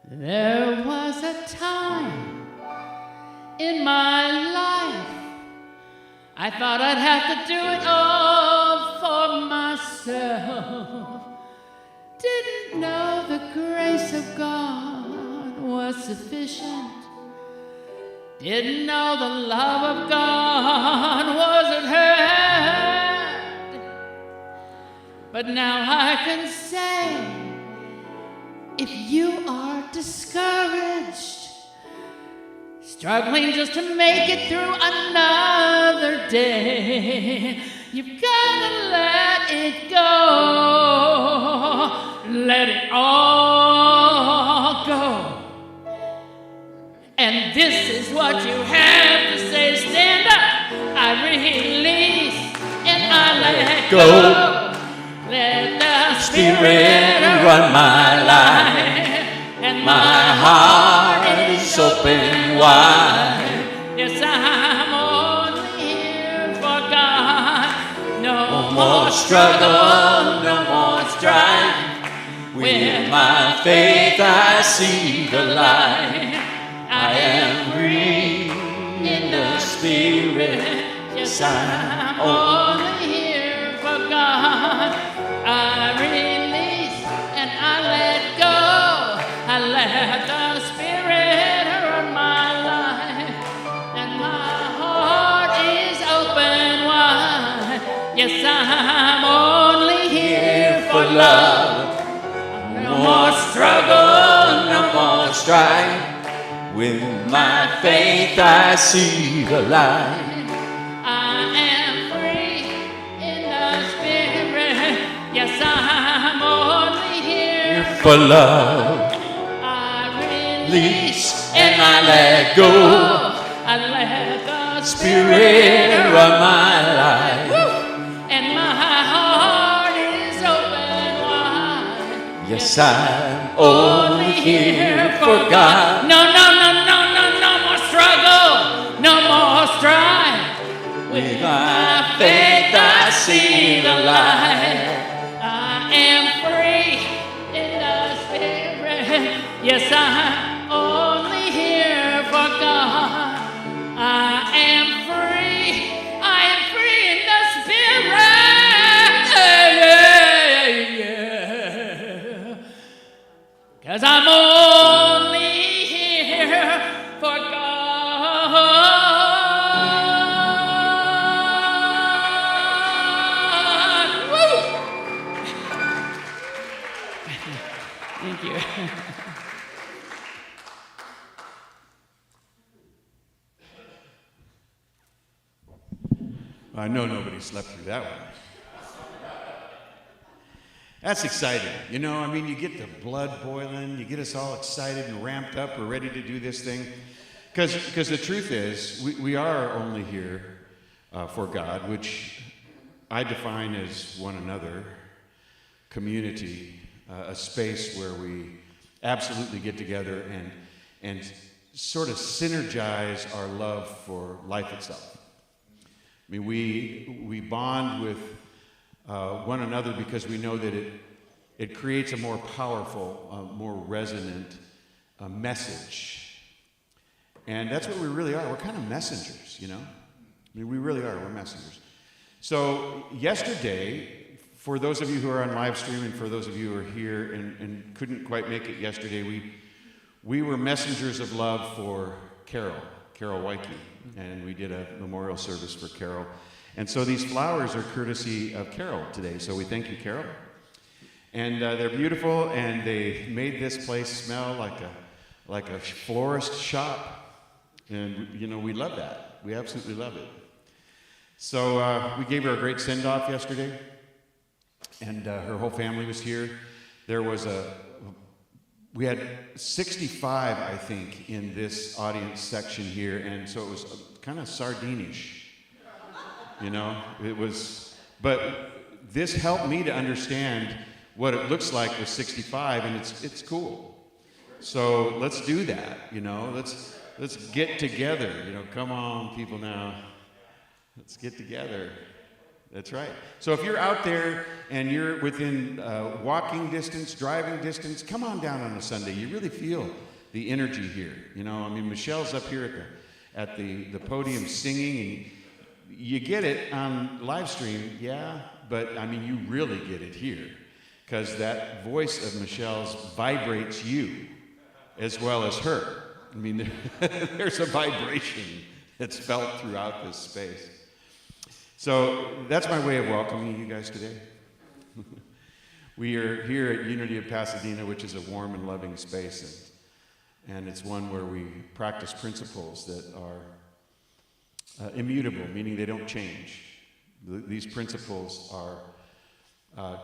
There was a time in my life I thought I'd have to do it all for myself. Didn't know the grace of God was sufficient. Didn't know the love of God was at hand. But now I can say, if you are discouraged, struggling just to make it through another day, you've gotta let it go. Let it all go. And this is what you have to say. Stand up. I release and I let go. Let the Spirit run my life. And my heart is open wide. Yes, I'm only here for God. No more struggle, no more strife. With my faith I see the light. I am free in the Spirit. Yes, I'm only here for God. I release and I let go. I let the Spirit run my life. And my heart is open wide. Yes, I'm only here for love. No more struggle, no more strife. With my faith I see the light. I am free in the Spirit. Yes, I'm only here for love. I release and I let go. I let the Spirit run my life. And my heart is open wide. Yes, I'm only here for God. No more struggle, no more strife. With my faith I see the light. I am free in the Spirit. Yes, I'm only here for God. I am free in the Spirit. 'Cause I'm only here for God. Woo! Thank you. I know nobody slept through that one. That's exciting. You know, I mean, you get the blood boiling, you get us all excited and ramped up, we're ready to do this thing. Because the truth is, we are only here for God, which I define as one another, community, a space where we absolutely get together and sort of synergize our love for life itself. I mean, we bond with one another because we know that it creates a more powerful, more resonant message. And that's what we really are. We're kind of messengers, you know? I mean, we really are. We're messengers. So yesterday, for those of you who are on live stream and for those of you who are here and couldn't quite make it yesterday, we were messengers of love for Carol Wyke, and we did a memorial service for Carol. And so these flowers are courtesy of Carol today, so we thank you, Carol. And they're beautiful, and they made this place smell like a florist shop. And, you know, we love that. We absolutely love it. So we gave her a great send-off yesterday, and her whole family was here. We had 65, I think, in this audience section here, and so it was kind of sardine-ish. You know, but this helped me to understand what it looks like with 65, and it's cool. So let's do that, you know, let's get together, you know, come on, people now, let's get together. That's right. So if you're out there and you're within walking distance, driving distance, come on down on a Sunday. You really feel the energy here. You know, I mean, Michelle's up here at the podium singing, and you get it on live stream, yeah, but I mean, you really get it here, because that voice of Michelle's vibrates you as well as her. I mean, there's a vibration that's felt throughout this space. So that's my way of welcoming you guys today. We are here at Unity of Pasadena, which is a warm and loving space, and it's one where we practice principles that are immutable, meaning they don't change. These principles are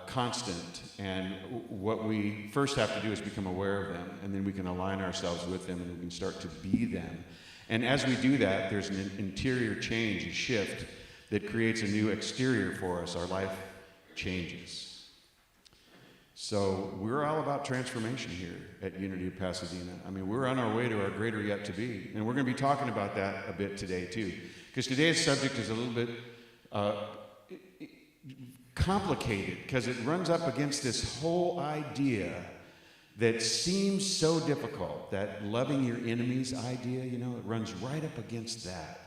constant, and what we first have to do is become aware of them, and then we can align ourselves with them, and we can start to be them. And as we do that, there's an interior change, a shift, that creates a new exterior for us. Our life changes. So we're all about transformation here at Unity of Pasadena. I mean, we're on our way to our greater yet to be. And we're going to be talking about that a bit today, too. Because today's subject is a little bit complicated, because it runs up against this whole idea that seems so difficult, that loving your enemies idea, you know, it runs right up against that.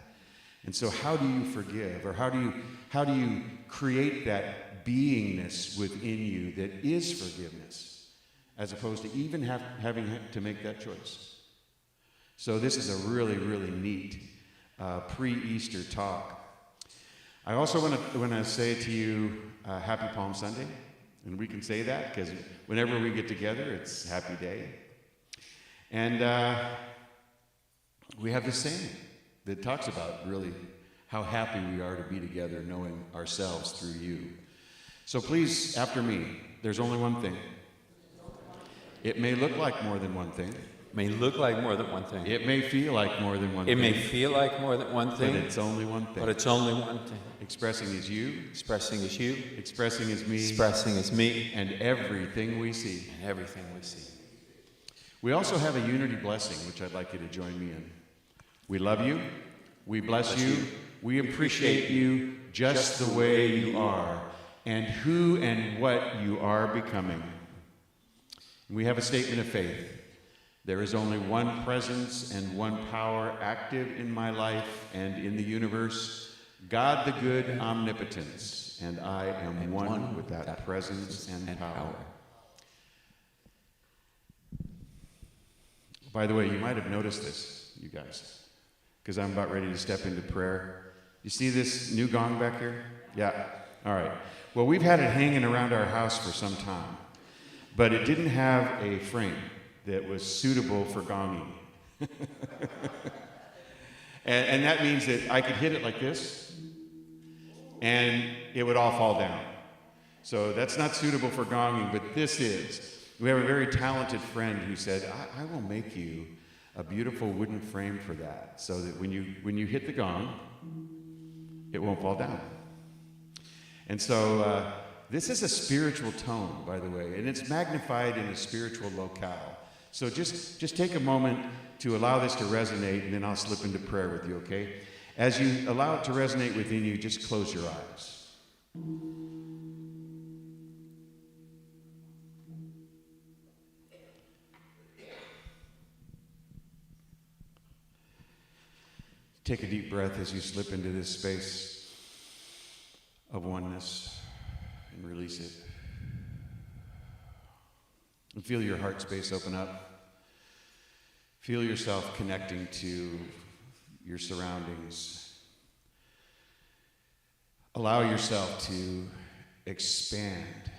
And so how do you forgive, or how do you create that beingness within you that is forgiveness, as opposed to even having to make that choice? So this is a really, really neat pre-Easter talk. I also want to say to you, Happy Palm Sunday, and we can say that because whenever we get together, it's Happy Day. And we have this saying that talks about really how happy we are to be together, knowing ourselves through you. So please, after me, there's only one thing. It may look like more than one thing. May look like more than one thing. It may feel like more than one thing. It may feel like more than one thing. But it's only one thing. But it's only one thing. Expressing as you. Expressing as you. Expressing as me. Expressing as me. And everything we see. And everything we see. We also have a unity blessing, which I'd like you to join me in. We love you. We bless you. We appreciate you just the way you are, and who and what you are becoming. We have a statement of faith. There is only one presence and one power active in my life and in the universe, God the good omnipotence, and I am one with that presence and power. By the way, you might have noticed this, you guys, because I'm about ready to step into prayer. You see this new gong back here? Yeah. All right. Well, we've had it hanging around our house for some time, but it didn't have a frame that was suitable for gonging. and that means that I could hit it like this, and it would all fall down. So that's not suitable for gonging, but this is. We have a very talented friend who said, I will make you a beautiful wooden frame for that, so that when you hit the gong, it won't fall down. And so this is a spiritual tone, by the way, and it's magnified in a spiritual locale. So just take a moment to allow this to resonate, and then I'll slip into prayer with you, okay? As you allow it to resonate within you, just close your eyes. Take a deep breath as you slip into this space of oneness and release it. And feel your heart space open up. Feel yourself connecting to your surroundings. Allow yourself to expand.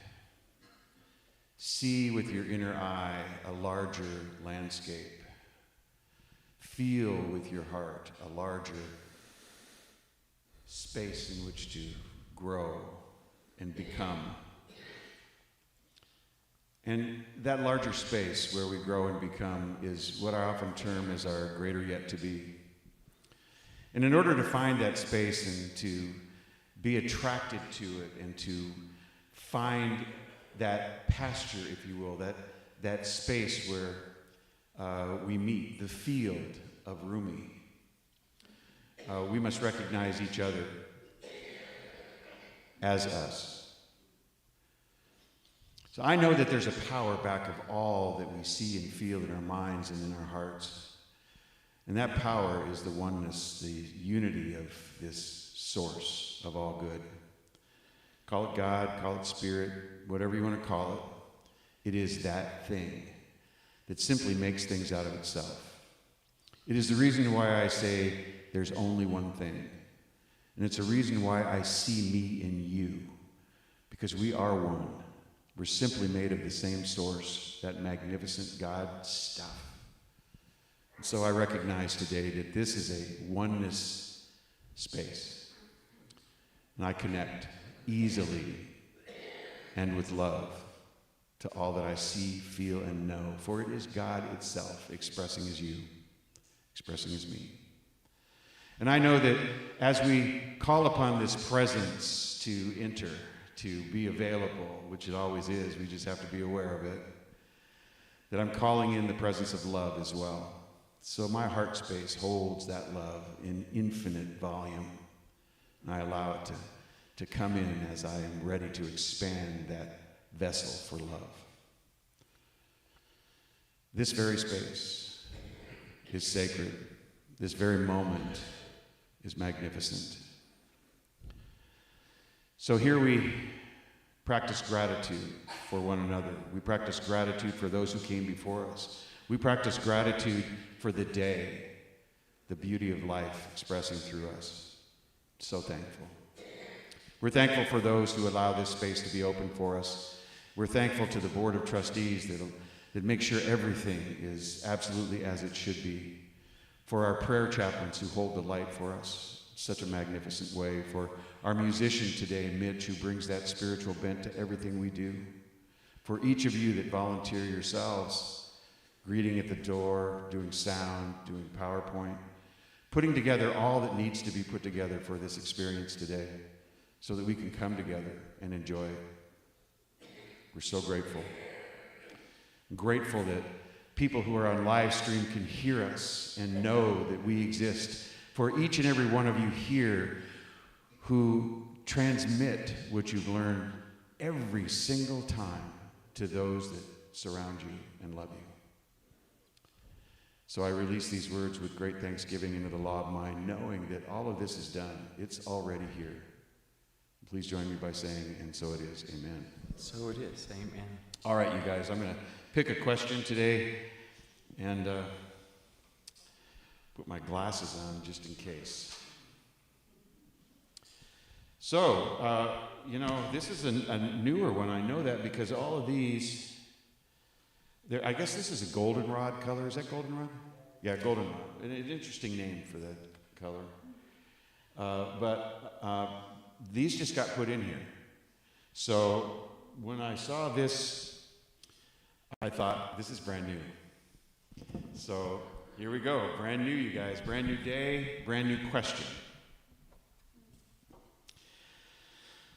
See with your inner eye a larger landscape. Feel with your heart a larger space in which to grow and become. And that larger space where we grow and become is what I often term as our greater yet to be. And in order to find that space and to be attracted to it and to find that pasture, if you will, that space where we meet, the field of Rumi, we must recognize each other. as us. So I know that there's a power back of all that we see and feel in our minds and in our hearts. And that power is the oneness, the unity of this source of all good. Call it God, call it Spirit, whatever you want to call it. It is that thing that simply makes things out of itself. It is the reason why I say there's only one thing. And it's a reason why I see me in you. Because we are one. We're simply made of the same source, that magnificent God stuff. And so I recognize today that this is a oneness space. And I connect easily and with love to all that I see, feel, and know. For it is God itself expressing as you, expressing as me. And I know that as we call upon this presence to enter, to be available, which it always is, we just have to be aware of it, that I'm calling in the presence of love as well. So my heart space holds that love in infinite volume. And I allow it to come in as I am ready to expand that vessel for love. This very space is sacred. This very moment is magnificent. So here we practice gratitude for one another. We practice gratitude for those who came before us. We practice gratitude for the day, the beauty of life expressing through us. So thankful. We're thankful for those who allow this space to be open for us. We're thankful to the Board of Trustees that make sure everything is absolutely as it should be. For our prayer chaplains who hold the light for us, such a magnificent way. For our musician today, Mitch, who brings that spiritual bent to everything we do. For each of you that volunteer yourselves, greeting at the door, doing sound, doing PowerPoint, putting together all that needs to be put together for this experience today so that we can come together and enjoy it. We're so grateful. I'm grateful that people who are on live stream can hear us and know that we exist. For each and every one of you here who transmit what you've learned every single time to those that surround you and love you. So I release these words with great thanksgiving into the law of mind, knowing that all of this is done. It's already here. Please join me by saying, and so it is. Amen. So it is. Amen. All right, you guys, I'm going to pick a question today and put my glasses on just in case. So, this is a newer one. I know that because all of these, I guess this is a goldenrod color. Is that goldenrod? Yeah, goldenrod. An interesting name for that color. But these just got put in here. So when I saw this, I thought, this is brand new. So here we go. Brand new, you guys. Brand new day, brand new question.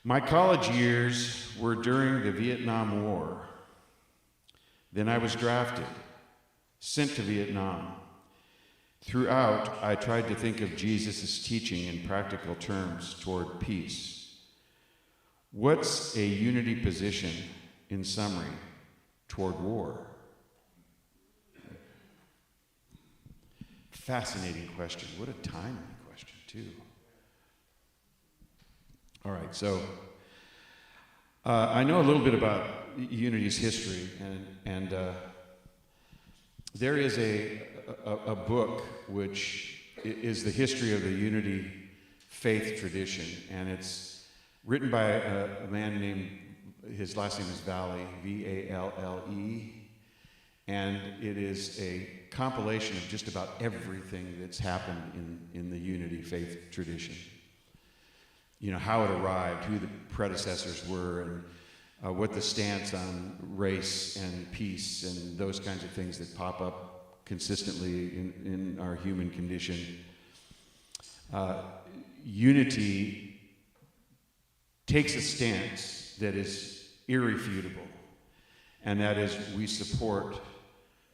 My college years were during the Vietnam War. Then I was drafted, sent to Vietnam. Throughout, I tried to think of Jesus' teaching in practical terms toward peace. What's a unity position, in summary, toward war? Fascinating question. What a timely question, too. All right, so I know a little bit about Unity's history, and there is a book which is the history of the Unity faith tradition, and it's written by a man named, his last name is Valle, V-A-L-L-E, and it is a compilation of just about everything that's happened in the Unity faith tradition. You know, how it arrived, who the predecessors were, and what the stance on race and peace and those kinds of things that pop up consistently in our human condition. Unity takes a stance that is irrefutable, and that is we support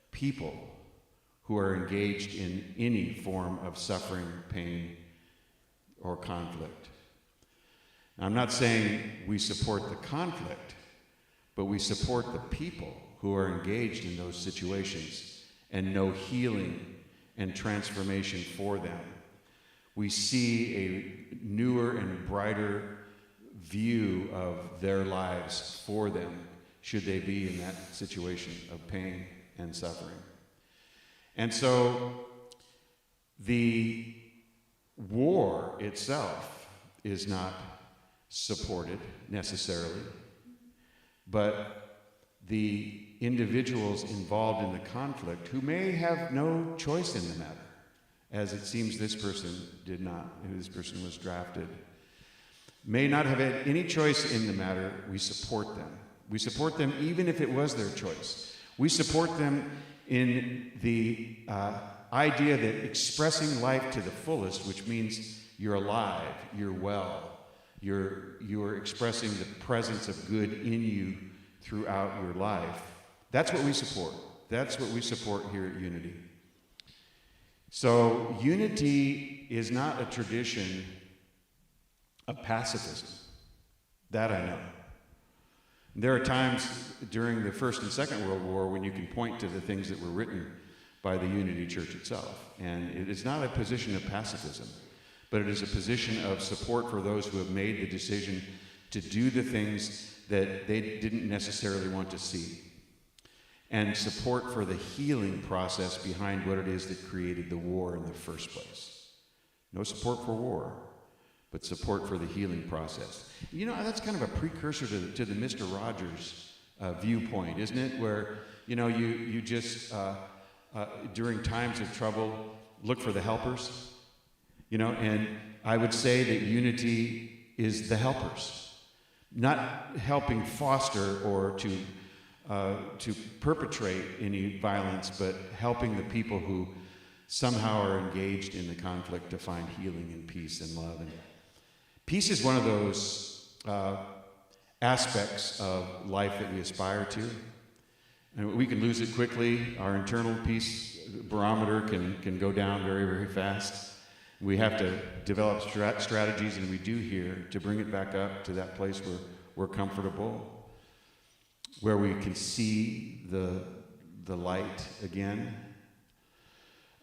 people who are engaged in any form of suffering, pain, or conflict. I'm not saying we support the conflict, but we support the people who are engaged in those situations and know healing and transformation for them. We see a newer and brighter view of their lives for them, should they be in that situation of pain and suffering. And so the war itself is not supported necessarily, but the individuals involved in the conflict who may have no choice in the matter, as it seems this person did not, this person was drafted, may not have had any choice in the matter. We support them. We support them even if it was their choice. We support them in the idea that expressing life to the fullest, which means you're alive, you're well, you're expressing the presence of good in you throughout your life. That's what we support. That's what we support here at Unity. So unity is not a tradition of pacifism. That I know. There are times during the First and Second World War when you can point to the things that were written by the Unity Church itself. And it is not a position of pacifism, but it is a position of support for those who have made the decision to do the things that they didn't necessarily want to see. And support for the healing process behind what it is that created the war in the first place. No support for war, but support for the healing process. You know, that's kind of a precursor to the Mr. Rogers viewpoint, isn't it? Where, you know, you just, during times of trouble, look for the helpers. You know, and I would say that unity is the helpers. Not helping foster or to perpetrate any violence, but helping the people who somehow are engaged in the conflict to find healing and peace and love. And peace is one of those aspects of life that we aspire to. And we can lose it quickly. Our internal peace barometer can go down very, very fast. We have to develop strategies, and we do here, to bring it back up to that place where we're comfortable, where we can see the light again.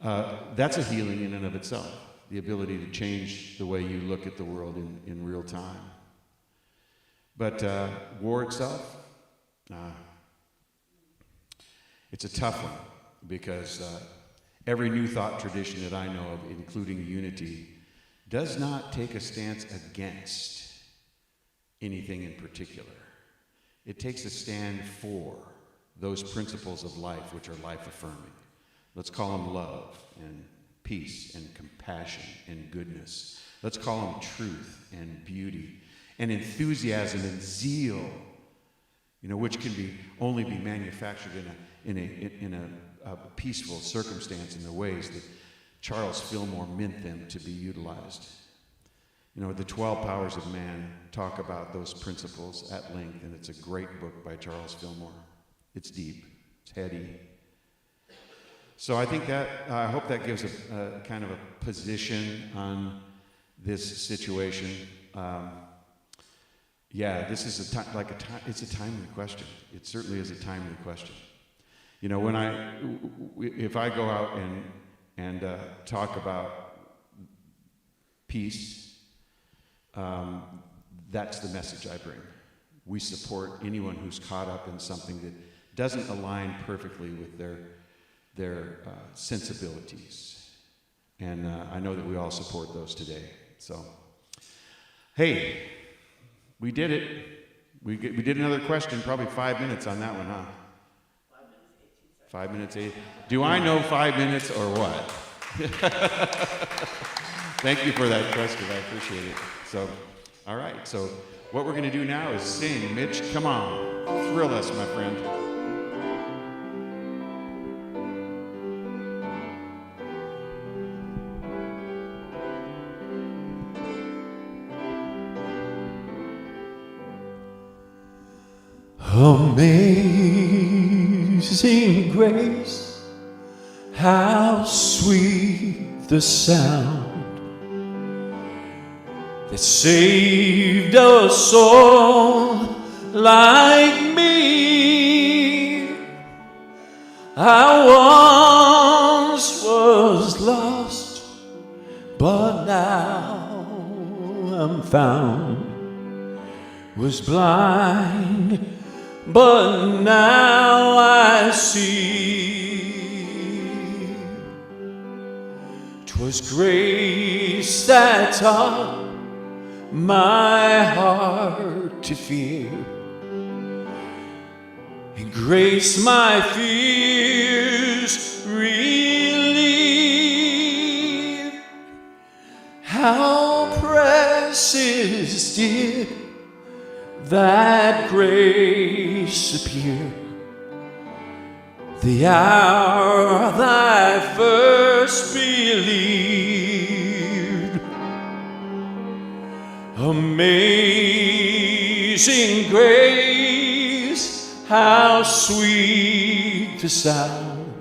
That's a healing in and of itself, the ability to change the way you look at the world in real time. But war itself, it's a tough one, because every New Thought tradition that I know of, including unity, does not take a stance against anything in particular. It takes a stand for those principles of life which are life-affirming. Let's call them love and peace and compassion and goodness. Let's call them truth and beauty and enthusiasm and zeal, you know, which can only be manufactured in a peaceful circumstance in the ways that Charles Fillmore meant them to be utilized. You know, the 12 Powers of Man talk about those principles at length, and it's a great book by Charles Fillmore. It's deep, it's heady. So I think I hope that gives a kind of a position on this situation. This is it's a timely question. It certainly is a timely question. You know, if I go out and talk about peace, that's the message I bring. We support anyone who's caught up in something that doesn't align perfectly with their sensibilities. And I know that we all support those today. So, hey, we did it. We did another question, probably 5 minutes on that one, huh? 5 minutes, 8. Do I know 5 minutes or what? Thank you for that question. I appreciate it. So, all right. So, what we're going to do now is sing. Mitch, come on. Thrill us, my friend. Amazing grace, how sweet the sound that saved a soul like me. I once was lost, but now I'm found. Was blind, but now I see. 'Twas grace that taught my heart to fear, and grace my fears relieved. How precious did that grace appear, the hour that I first believed. Amazing grace, how sweet the sound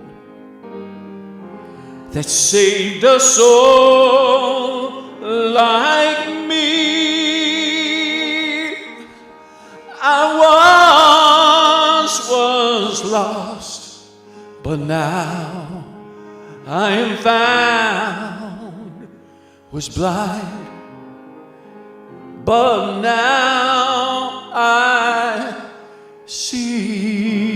that saved a soul like me. I once was lost, but now I am found. Was blind, but now I see.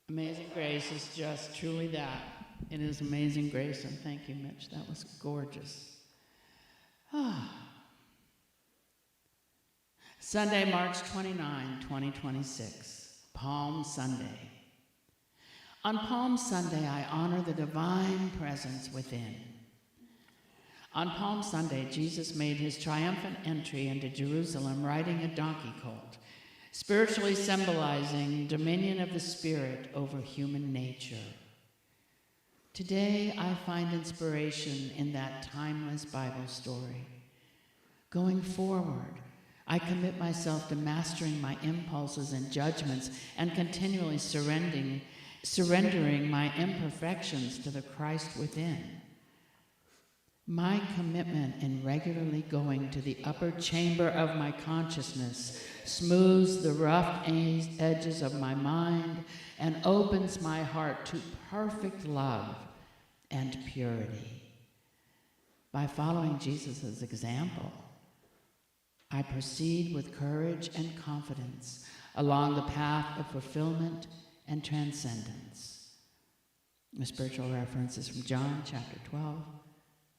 Amazing Grace is just truly that. It is Amazing Grace, and thank you, Mitch. That was gorgeous. Sunday, March 29, 2026, Palm Sunday. On Palm Sunday, I honor the divine presence within. On Palm Sunday, Jesus made his triumphant entry into Jerusalem riding a donkey colt, spiritually symbolizing dominion of the Spirit over human nature. Today, I find inspiration in that timeless Bible story. Going forward, I commit myself to mastering my impulses and judgments and continually surrendering my imperfections to the Christ within. My commitment in regularly going to the upper chamber of my consciousness smooths the rough edges of my mind and opens my heart to perfect love and purity. By following Jesus' example, I proceed with courage and confidence along the path of fulfillment and transcendence. The spiritual reference is from John chapter 12,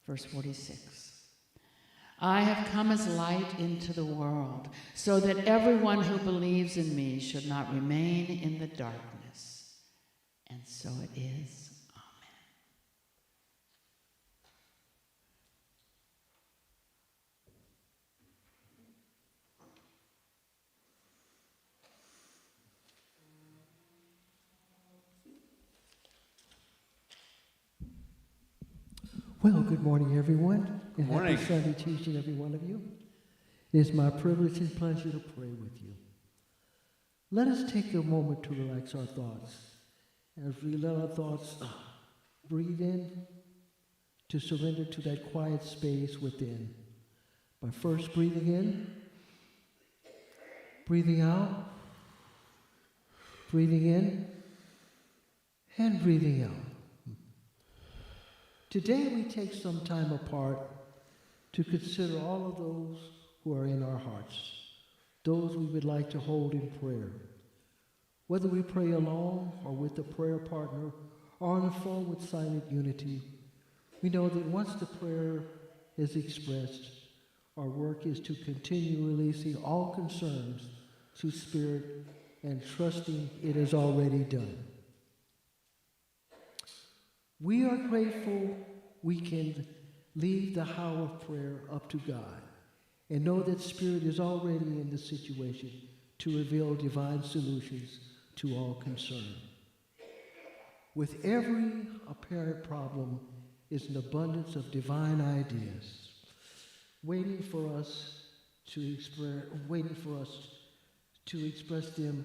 verse 46. I have come as light into the world, so that everyone who believes in me should not remain in the darkness. And so it is. Well, good morning, everyone. And Morning. happy Sunday to each and every one of you. It is my privilege and pleasure to pray with you. Let us take a moment to relax our thoughts. As we let our thoughts breathe in, to surrender to that quiet space within. By first breathing in, breathing out, breathing in, and breathing out. Today we take some time apart to consider all of those who are in our hearts, those we would like to hold in prayer. Whether we pray alone or with a prayer partner or on the phone with silent unity, we know that once the prayer is expressed, our work is to continue releasing all concerns to Spirit and trusting it is already done. We are grateful we can leave the how of prayer up to God and know that Spirit is already in the situation to reveal divine solutions to all concern. With every apparent problem is an abundance of divine ideas, waiting for us to express them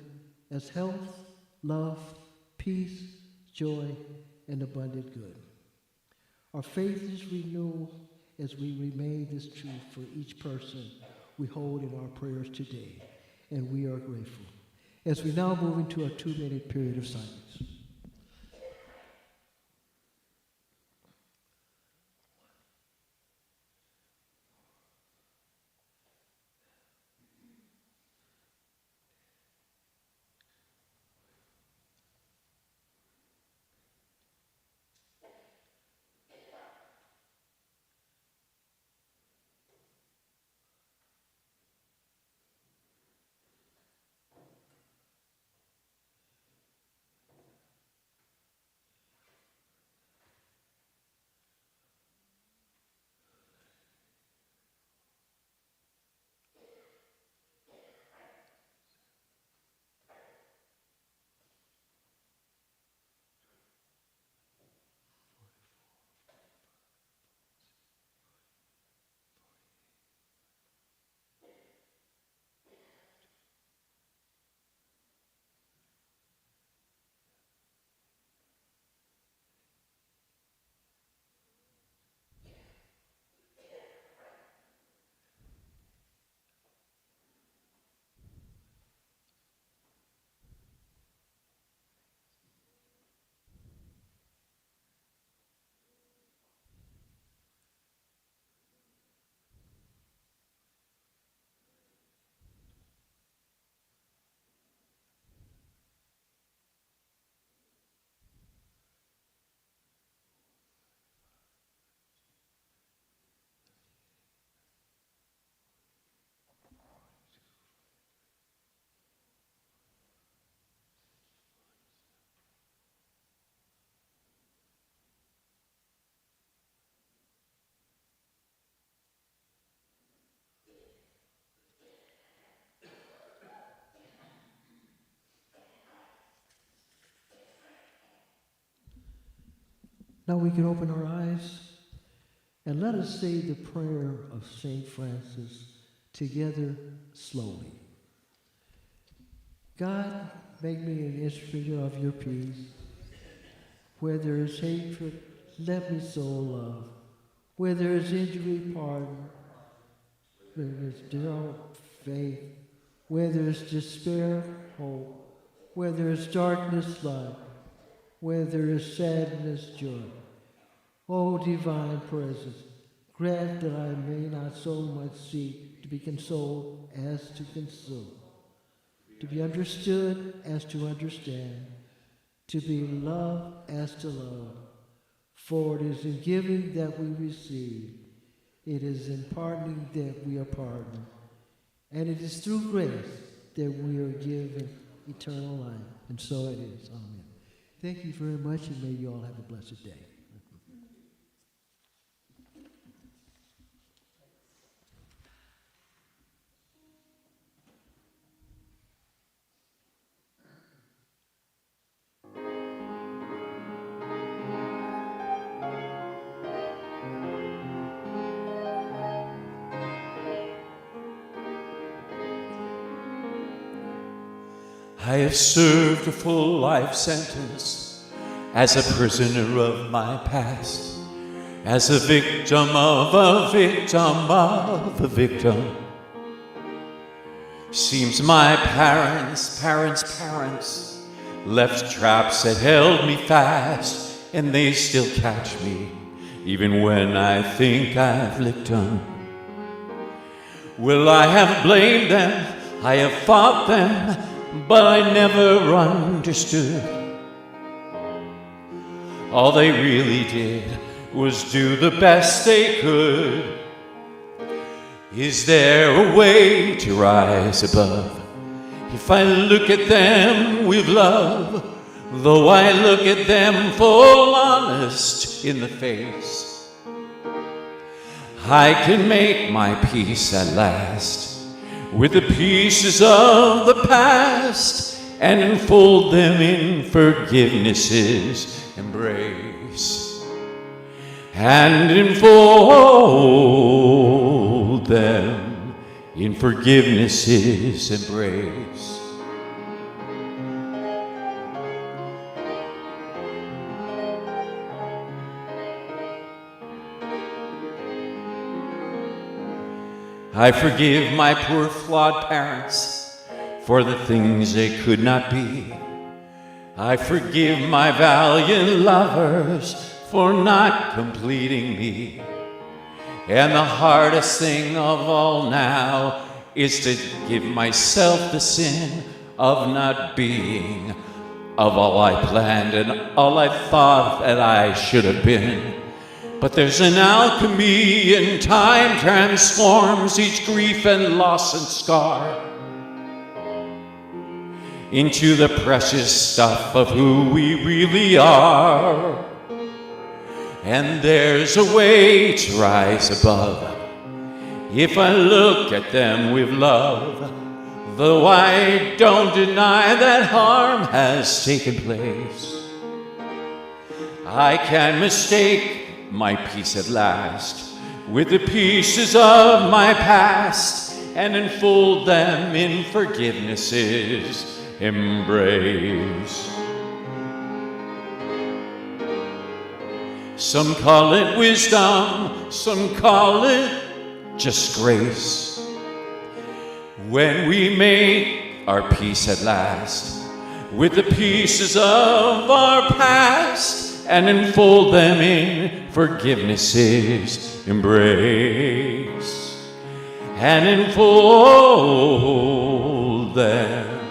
as health, love, peace, joy, and abundant good. Our faith is renewed as we remain this truth for each person we hold in our prayers today, and we are grateful. As we now move into a 2-minute period of silence. Now we can open our eyes and let us say the prayer of St. Francis together slowly. God, make me an instrument of your peace. Where there is hatred, let me sow love. Where there is injury, pardon. Where there is doubt, faith. Where there is despair, hope. Where there is darkness, light. Where there is sadness, joy. O divine presence, grant that I may not so much seek to be consoled as to console, to be understood as to understand, to be loved as to love. For it is in giving that we receive, it is in pardoning that we are pardoned, and it is through grace that we are given eternal life. And so it is. Amen. Thank you very much, and may you all have a blessed day. I have served a full life sentence as a prisoner of my past, as a victim of a victim of a victim. Seems my parents' left traps that held me fast, and they still catch me, even when I think I've licked them. Well, I have blamed them, I have fought them, but I never understood. All they really did was do the best they could. Is there a way to rise above? If I look at them with love, though I look at them full honest in the face, I can make my peace at last with the pieces of the past and enfold them in forgivenesses embrace, and enfold them in forgiveness's embrace. I forgive my poor flawed parents for the things they could not be. I forgive my valiant lovers for not completing me. And the hardest thing of all now is to give myself the sin of not being of all I planned and all I thought that I should have been. But there's an alchemy and time transforms each grief and loss and scar into the precious stuff of who we really are. And there's a way to rise above if I look at them with love, though I don't deny that harm has taken place. I can mistake my peace at last with the pieces of my past and enfold them in forgiveness's embrace. Some call it wisdom, some call it just grace. When we make our peace at last with the pieces of our past and enfold them in forgiveness's embrace, and enfold them,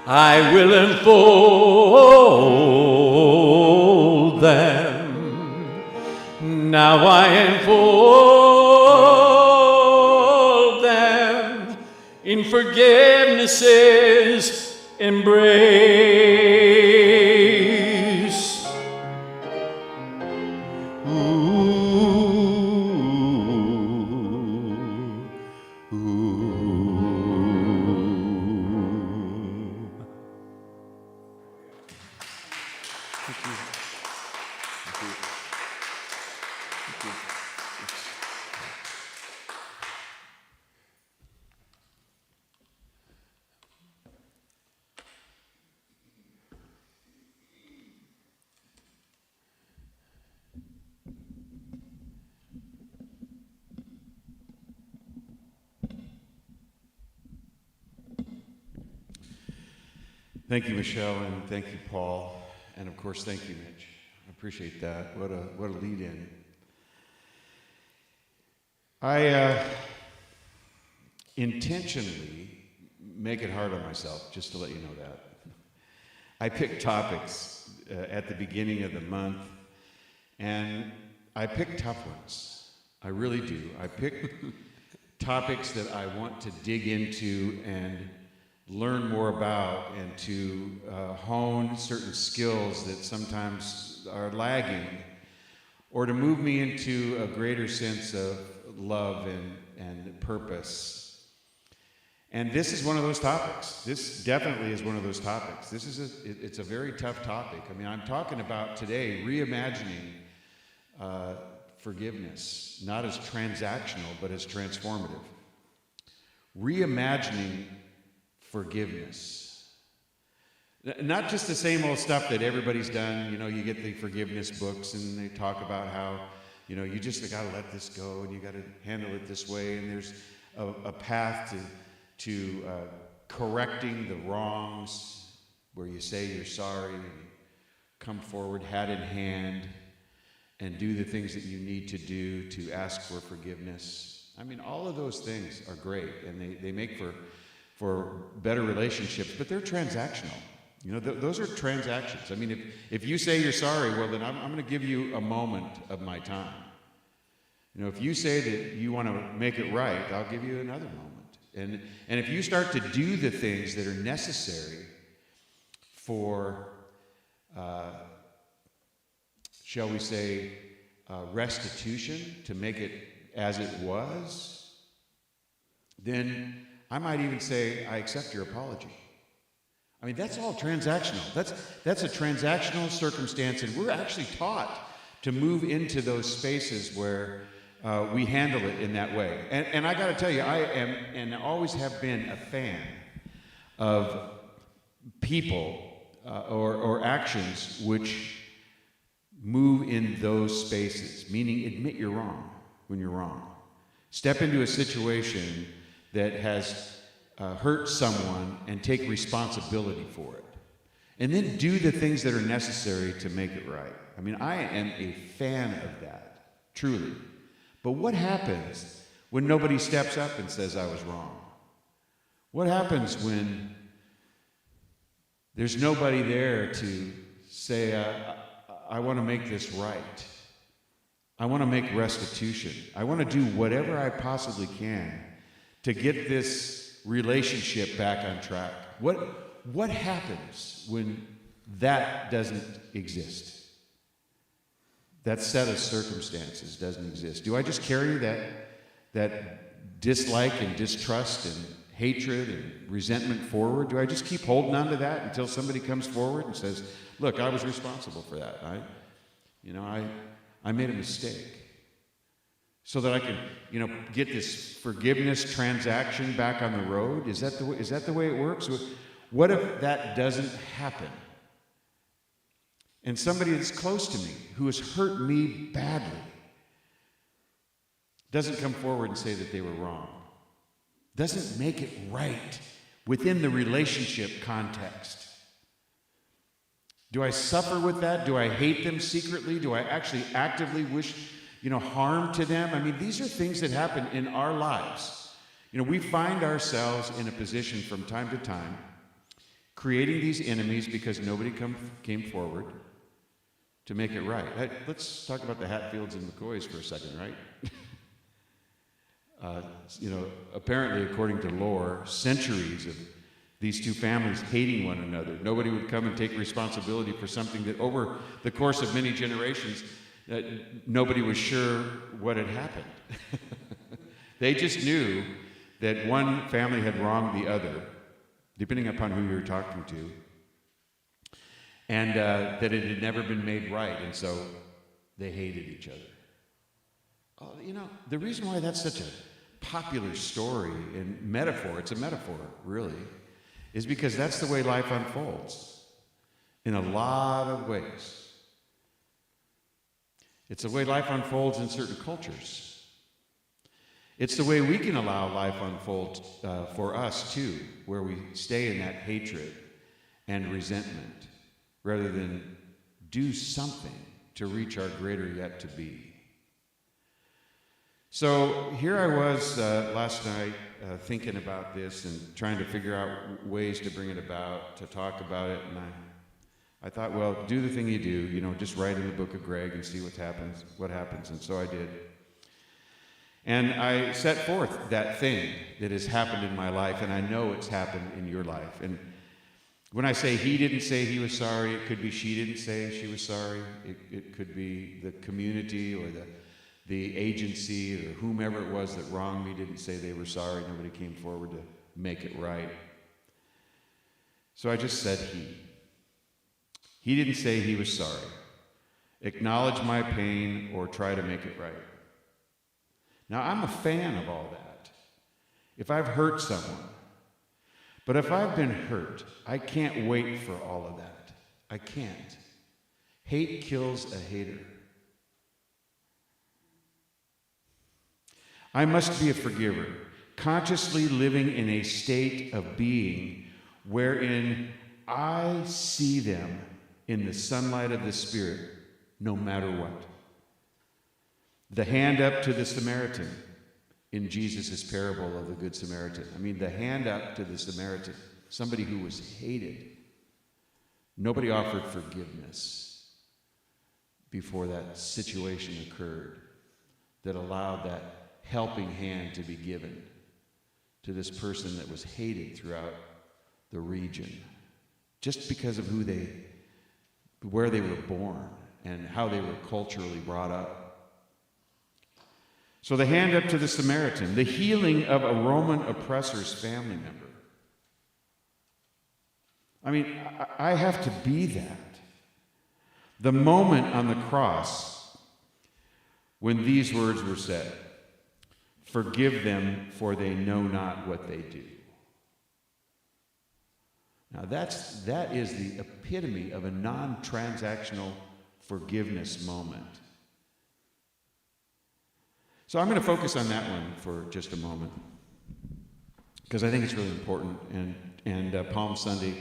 I will enfold them. Now I enfold them in forgiveness's embrace. Thank you, Michelle, and thank you, Paul, and of course, thank you, Mitch. I appreciate that. What a lead-in. I intentionally make it hard on myself, just to let you know that. I pick topics at the beginning of the month, and I pick tough ones. I really do. I pick topics that I want to dig into and learn more about, and to hone certain skills that sometimes are lagging, or to move me into a greater sense of love and purpose. And this is one of those topics. This definitely is one of those topics. It's a very tough topic. I mean, I'm talking about today reimagining forgiveness, not as transactional, but as transformative. Reimagining forgiveness. Not just the same old stuff that everybody's done. You know, you get the forgiveness books and they talk about how, you know, you just got to let this go and you got to handle it this way. And there's a path to correcting the wrongs where you say you're sorry and you come forward hat in hand and do the things that you need to do to ask for forgiveness. I mean, all of those things are great, and they make for better relationships, but they're transactional. You know, those are transactions. I mean, if you say you're sorry, well, then I'm going to give you a moment of my time. You know, if you say that you want to make it right, I'll give you another moment. And if you start to do the things that are necessary for, shall we say, restitution, to make it as it was, then I might even say, I accept your apology. I mean, that's all transactional. That's a transactional circumstance, and we're actually taught to move into those spaces where we handle it in that way. And I got to tell you, I am and always have been a fan of people or actions which move in those spaces, meaning admit you're wrong when you're wrong. Step into a situation that has hurt someone and take responsibility for it. And then do the things that are necessary to make it right. I mean, I am a fan of that, truly. But what happens when nobody steps up and says I was wrong? What happens when there's nobody there to say, I want to make this right. I want to make restitution. I want to do whatever I possibly can to get this relationship back on track. What happens when that doesn't exist? That set of circumstances doesn't exist. Do I just carry that dislike and distrust and hatred and resentment forward? Do I just keep holding on to that until somebody comes forward and says, look, I was responsible for that. I made a mistake. So that I can, get this forgiveness transaction back on the road? Is that the way it works? What if that doesn't happen? And somebody that's close to me, who has hurt me badly, doesn't come forward and say that they were wrong. Doesn't make it right within the relationship context. Do I suffer with that? Do I hate them secretly? Do I actually actively wish harm to them? I mean, these are things that happen in our lives. We find ourselves in a position from time to time creating these enemies because nobody came forward to make it right. Let's talk about the Hatfields and McCoys for a second, right? Apparently, according to lore, centuries of these two families hating one another. Nobody would come and take responsibility for something that over the course of many generations, nobody was sure what had happened. They just knew that one family had wronged the other, depending upon who you were talking to, and that it had never been made right, and so they hated each other. The reason why that's such a popular story and metaphor, it's a metaphor, really, is because that's the way life unfolds in a lot of ways. It's the way life unfolds in certain cultures. It's the way we can allow life unfold for us too, where we stay in that hatred and resentment rather than do something to reach our greater yet to be. So here I was last night thinking about this and trying to figure out ways to bring it about, to talk about it, and I thought, well, do the thing you do, just write in the book of Greg and see what happens, and so I did. And I set forth that thing that has happened in my life, and I know it's happened in your life. And when I say he didn't say he was sorry, it could be she didn't say she was sorry. It could be the community or the agency or whomever it was that wronged me didn't say they were sorry. Nobody came forward to make it right. So I just said he. He didn't say he was sorry, acknowledge my pain, or try to make it right. Now, I'm a fan of all that. If I've hurt someone, but if I've been hurt, I can't wait for all of that. I can't. Hate kills a hater. I must be a forgiver, consciously living in a state of being wherein I see them in the sunlight of the Spirit, no matter what. The hand up to the Samaritan in Jesus' parable of the Good Samaritan. The hand up to the Samaritan, somebody who was hated. Nobody offered forgiveness before that situation occurred that allowed that helping hand to be given to this person that was hated throughout the region just because of where they were born and how they were culturally brought up. So the hand up to the Samaritan, the healing of a Roman oppressor's family member. I mean, I have to be that. The moment on the cross when these words were said, "Forgive them, for they know not what they do." Now that is the epitome of a non-transactional forgiveness moment. So I'm going to focus on that one for just a moment, because I think it's really important. And Palm Sunday,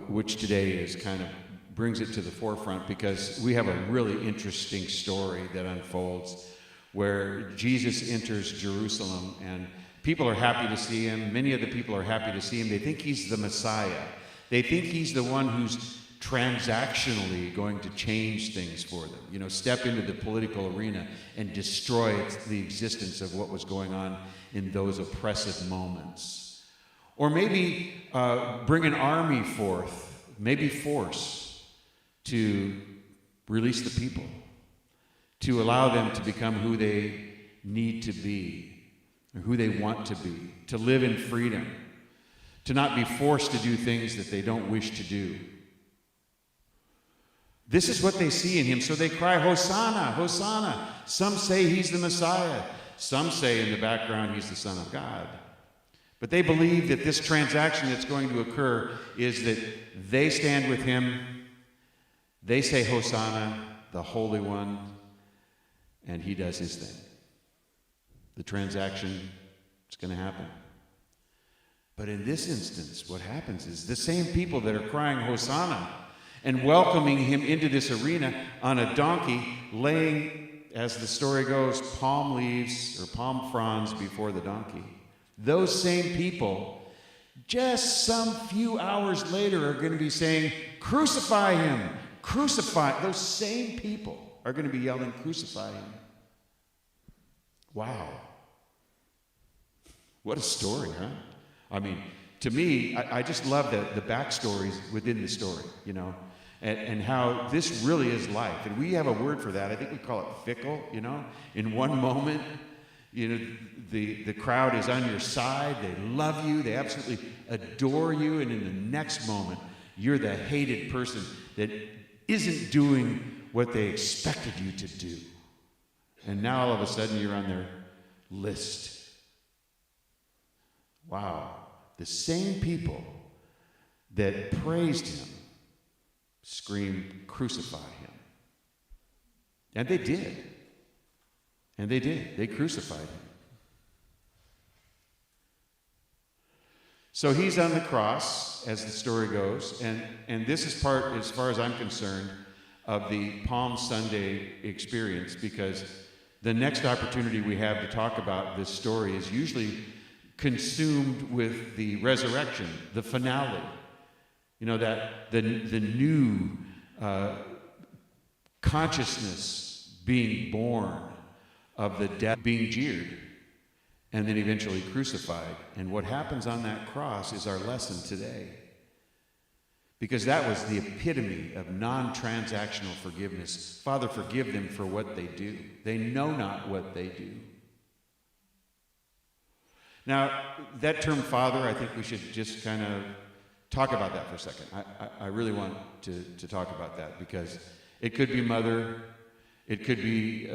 which today is kind of brings it to the forefront, because we have a really interesting story that unfolds where Jesus enters Jerusalem, and people are happy to see him. Many of the people are happy to see him. They think he's the Messiah. They think he's the one who's transactionally going to change things for them. Step into the political arena and destroy the existence of what was going on in those oppressive moments. Or maybe bring an army forth, maybe force, to release the people, to allow them to become who they need to be, or who they want to be, to live in freedom, to not be forced to do things that they don't wish to do. This is what they see in him, so they cry, "Hosanna, Hosanna." Some say he's the Messiah. Some say in the background he's the Son of God. But they believe that this transaction that's going to occur is that they stand with him, they say, "Hosanna, the Holy One," and he does his thing. The transaction is going to happen. But in this instance, what happens is the same people that are crying Hosanna and welcoming him into this arena on a donkey, laying, as the story goes, palm leaves or palm fronds before the donkey. Those same people, just some few hours later, are going to be saying, "Crucify him, crucify." Those same people are going to be yelling, "Crucify him." Wow. What a story, huh? I mean, to me, I just love the backstories within the story, and how this really is life. And we have a word for that. I think we call it fickle, In one moment, the crowd is on your side. They love you. They absolutely adore you. And in the next moment, you're the hated person that isn't doing what they expected you to do. And now all of a sudden you're on their list. Wow. The same people that praised him screamed, "Crucify him." And they did. And they did. They crucified him. So he's on the cross, as the story goes, and this is part, as far as I'm concerned, of the Palm Sunday experience, because the next opportunity we have to talk about this story is usually consumed with the resurrection, the finale. That the new consciousness being born of the death, being jeered, and then eventually crucified. And what happens on that cross is our lesson today. Because that was the epitome of non-transactional forgiveness. Father, forgive them for what they do. They know not what they do. Now, that term Father, I think we should just kind of talk about that for a second. I really want to talk about that, because it could be Mother. It could be,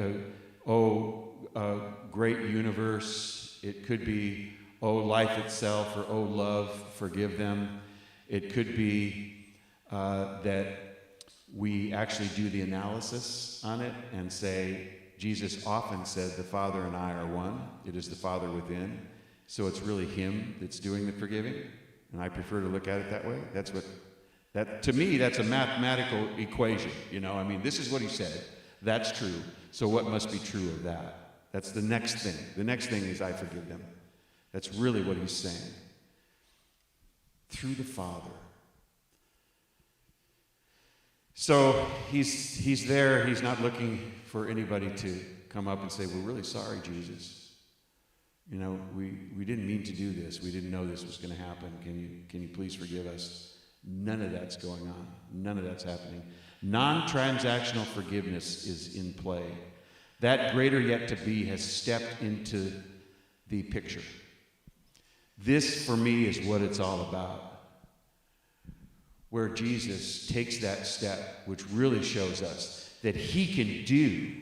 great universe. It could be, life itself, or love, forgive them. It could be that we actually do the analysis on it and say, Jesus often said, "The Father and I are one." It is the Father within. So it's really him that's doing the forgiving. And I prefer to look at it that way. To me, that's a mathematical equation. This is what he said. That's true. So what must be true of that? That's the next thing. The next thing is I forgive them. That's really what he's saying. Through the Father. So he's there. He's not looking for anybody to come up and say, "We're really sorry, Jesus. We didn't mean to do this. We didn't know this was going to happen. Can you please forgive us?" None of that's going on. None of that's happening. Non-transactional forgiveness is in play. That greater yet to be has stepped into the picture. This, for me, is what it's all about. where Jesus takes that step, which really shows us that he can do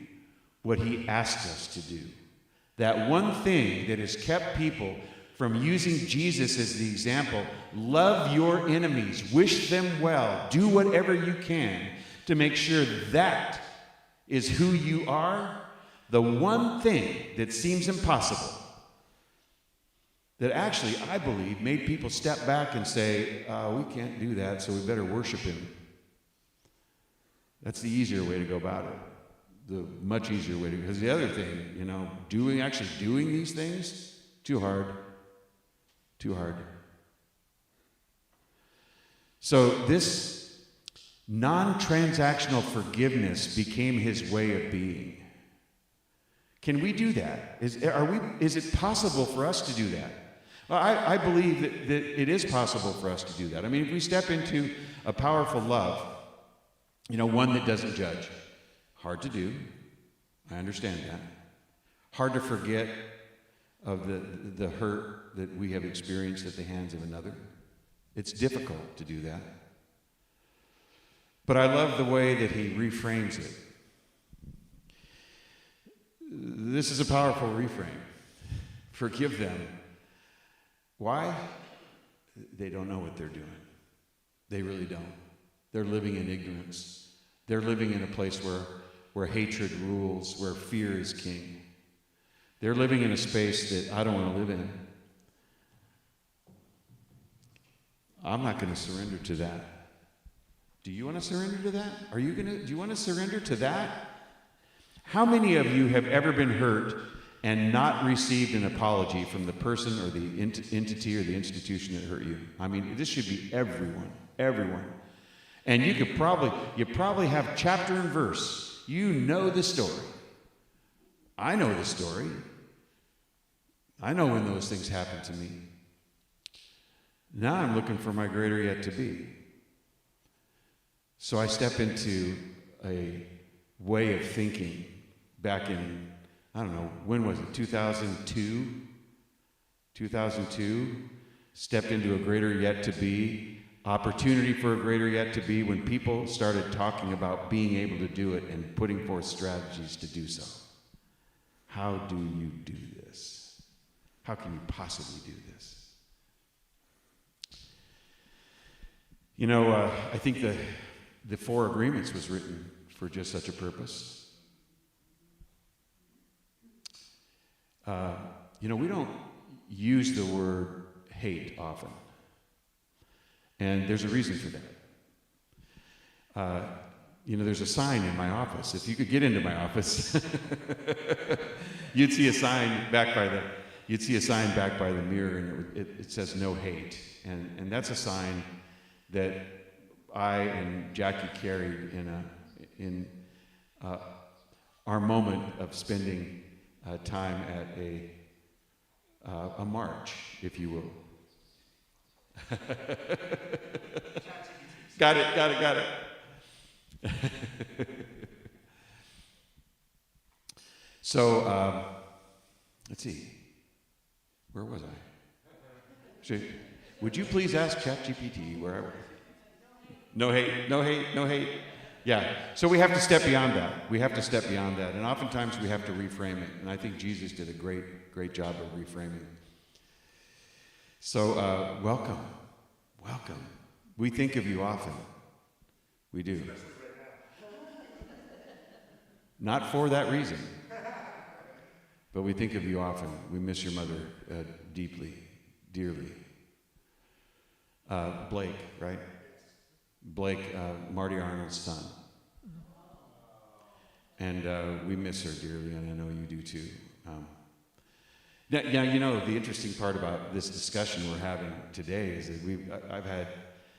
what he asked us to do. That one thing that has kept people from using Jesus as the example, love your enemies, wish them well, do whatever you can to make sure that is who you are. The one thing that seems impossible, that actually, I believe, made people step back and say, we can't do that, so we better worship him. That's the easier way to go about it. The much easier way to, because the other thing, actually doing these things, too hard. Too hard. So this non-transactional forgiveness became his way of being. Can we do that? Is it possible for us to do that? Well, I believe that it is possible for us to do that. I mean, if we step into a powerful love, one that doesn't judge, hard to do. I understand that. Hard to forget of the hurt that we have experienced at the hands of another. It's difficult to do that. But I love the way that he reframes it. This is a powerful reframe. Forgive them. Why? They don't know what they're doing. They really don't. They're living in ignorance. They're living in a place where hatred rules, where fear is king. They're living in a space that I don't want to live in. I'm not going to surrender to that. Do you want to surrender to that? Do you want to surrender to that? How many of you have ever been hurt and not received an apology from the person or the entity or the institution that hurt you? I mean, this should be everyone. And you probably have chapter and verse. You know the story. I know the story. I know when those things happen to me. Now I'm looking for my greater yet to be. So I step into a way of thinking back in, I don't know, when was it? 2002? 2002, stepped into a greater yet to be, opportunity for a greater yet to be, when people started talking about being able to do it and putting forth strategies to do so. How do you do this? How can you possibly do this? I think the Four Agreements was written for just such a purpose. We don't use the word hate often. And there's a reason for that. There's a sign in my office. If you could get into my office, you'd see a sign back by the mirror, and it says "No hate," and that's a sign that I and Jackie carried in our moment of spending time at a march, if you will. Got it. So, let's see. Where was I? Would you please ask ChatGPT where I was? No hate. Yeah. So we have to step beyond that. And oftentimes we have to reframe it. And I think Jesus did a great job of reframing. So, welcome. We think of you often. We do. Not for that reason. But we think of you often. We miss your mother deeply, dearly. Blake, right? Blake, Marty Arnold's son. And we miss her dearly, and I know you do too. Now, the interesting part about this discussion we're having today is that I've had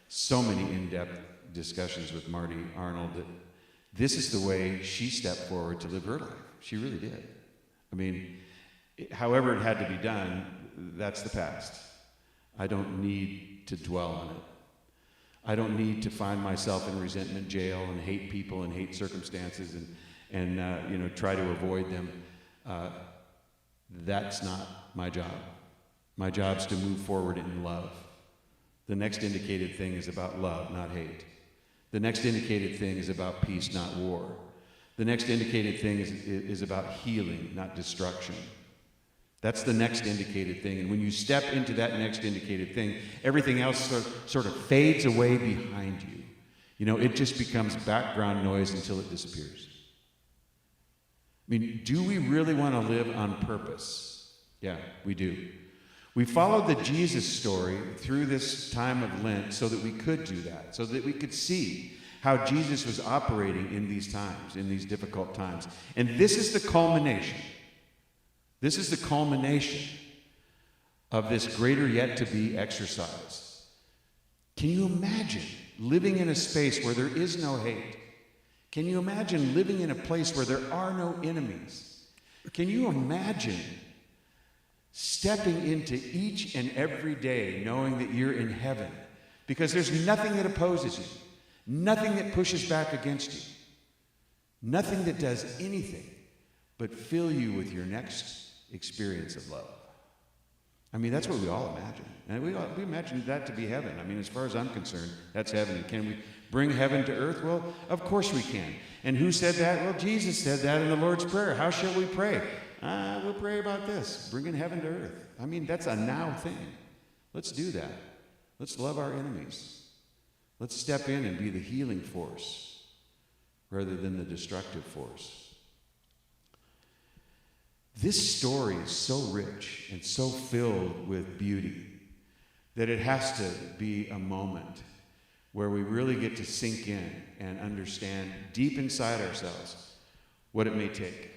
so many in-depth discussions with Marty Arnold that this is the way she stepped forward to live her life. She really did. I mean, however it had to be done, that's the past. I don't need to dwell on it. I don't need to find myself in resentment jail and hate people and hate circumstances and try to avoid them. That's not my job. My job is to move forward in love. The next indicated thing is about love, not hate. The next indicated thing is about peace, not war. The next indicated thing is about healing, not destruction. That's the next indicated thing. And when you step into that next indicated thing, everything else sort of fades away behind you. You know, it just becomes background noise until it disappears. I mean, do we really want to live on purpose? Yeah, we do. We followed the Jesus story through this time of Lent so that we could do that, so that we could see how Jesus was operating in these times, in these difficult times. And this is the culmination. This is the culmination of this greater yet to be exercise. Can you imagine living in a space where there is no hate? Can you imagine living in a place where there are no enemies? Can you imagine stepping into each and every day knowing that you're in heaven? Because there's nothing that opposes you, nothing that pushes back against you, nothing that does anything but fill you with your next experience of love. I mean, that's what we all imagine. And we imagine that to be heaven. I mean, as far as I'm concerned, that's heaven. And can we bring heaven to earth? Well, of course we can. And who said that? Well, Jesus said that in the Lord's Prayer. How shall we pray? We'll pray about this, bringing heaven to earth. I mean, that's a now thing. Let's do that. Let's love our enemies. Let's step in and be the healing force rather than the destructive force. This story is so rich and so filled with beauty that it has to be a moment where we really get to sink in and understand deep inside ourselves what it may take.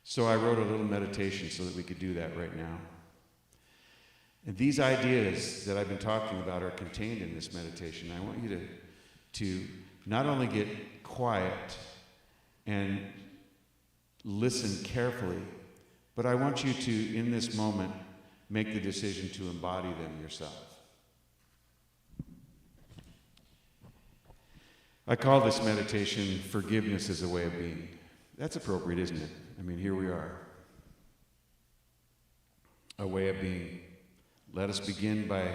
So I wrote a little meditation so that we could do that right now. And these ideas that I've been talking about are contained in this meditation. I want you to not only get quiet and listen carefully, but I want you to, in this moment, make the decision to embody them yourself. I call this meditation Forgiveness as a Way of Being. That's appropriate, isn't it? I mean, here we are. A way of being. Let us begin by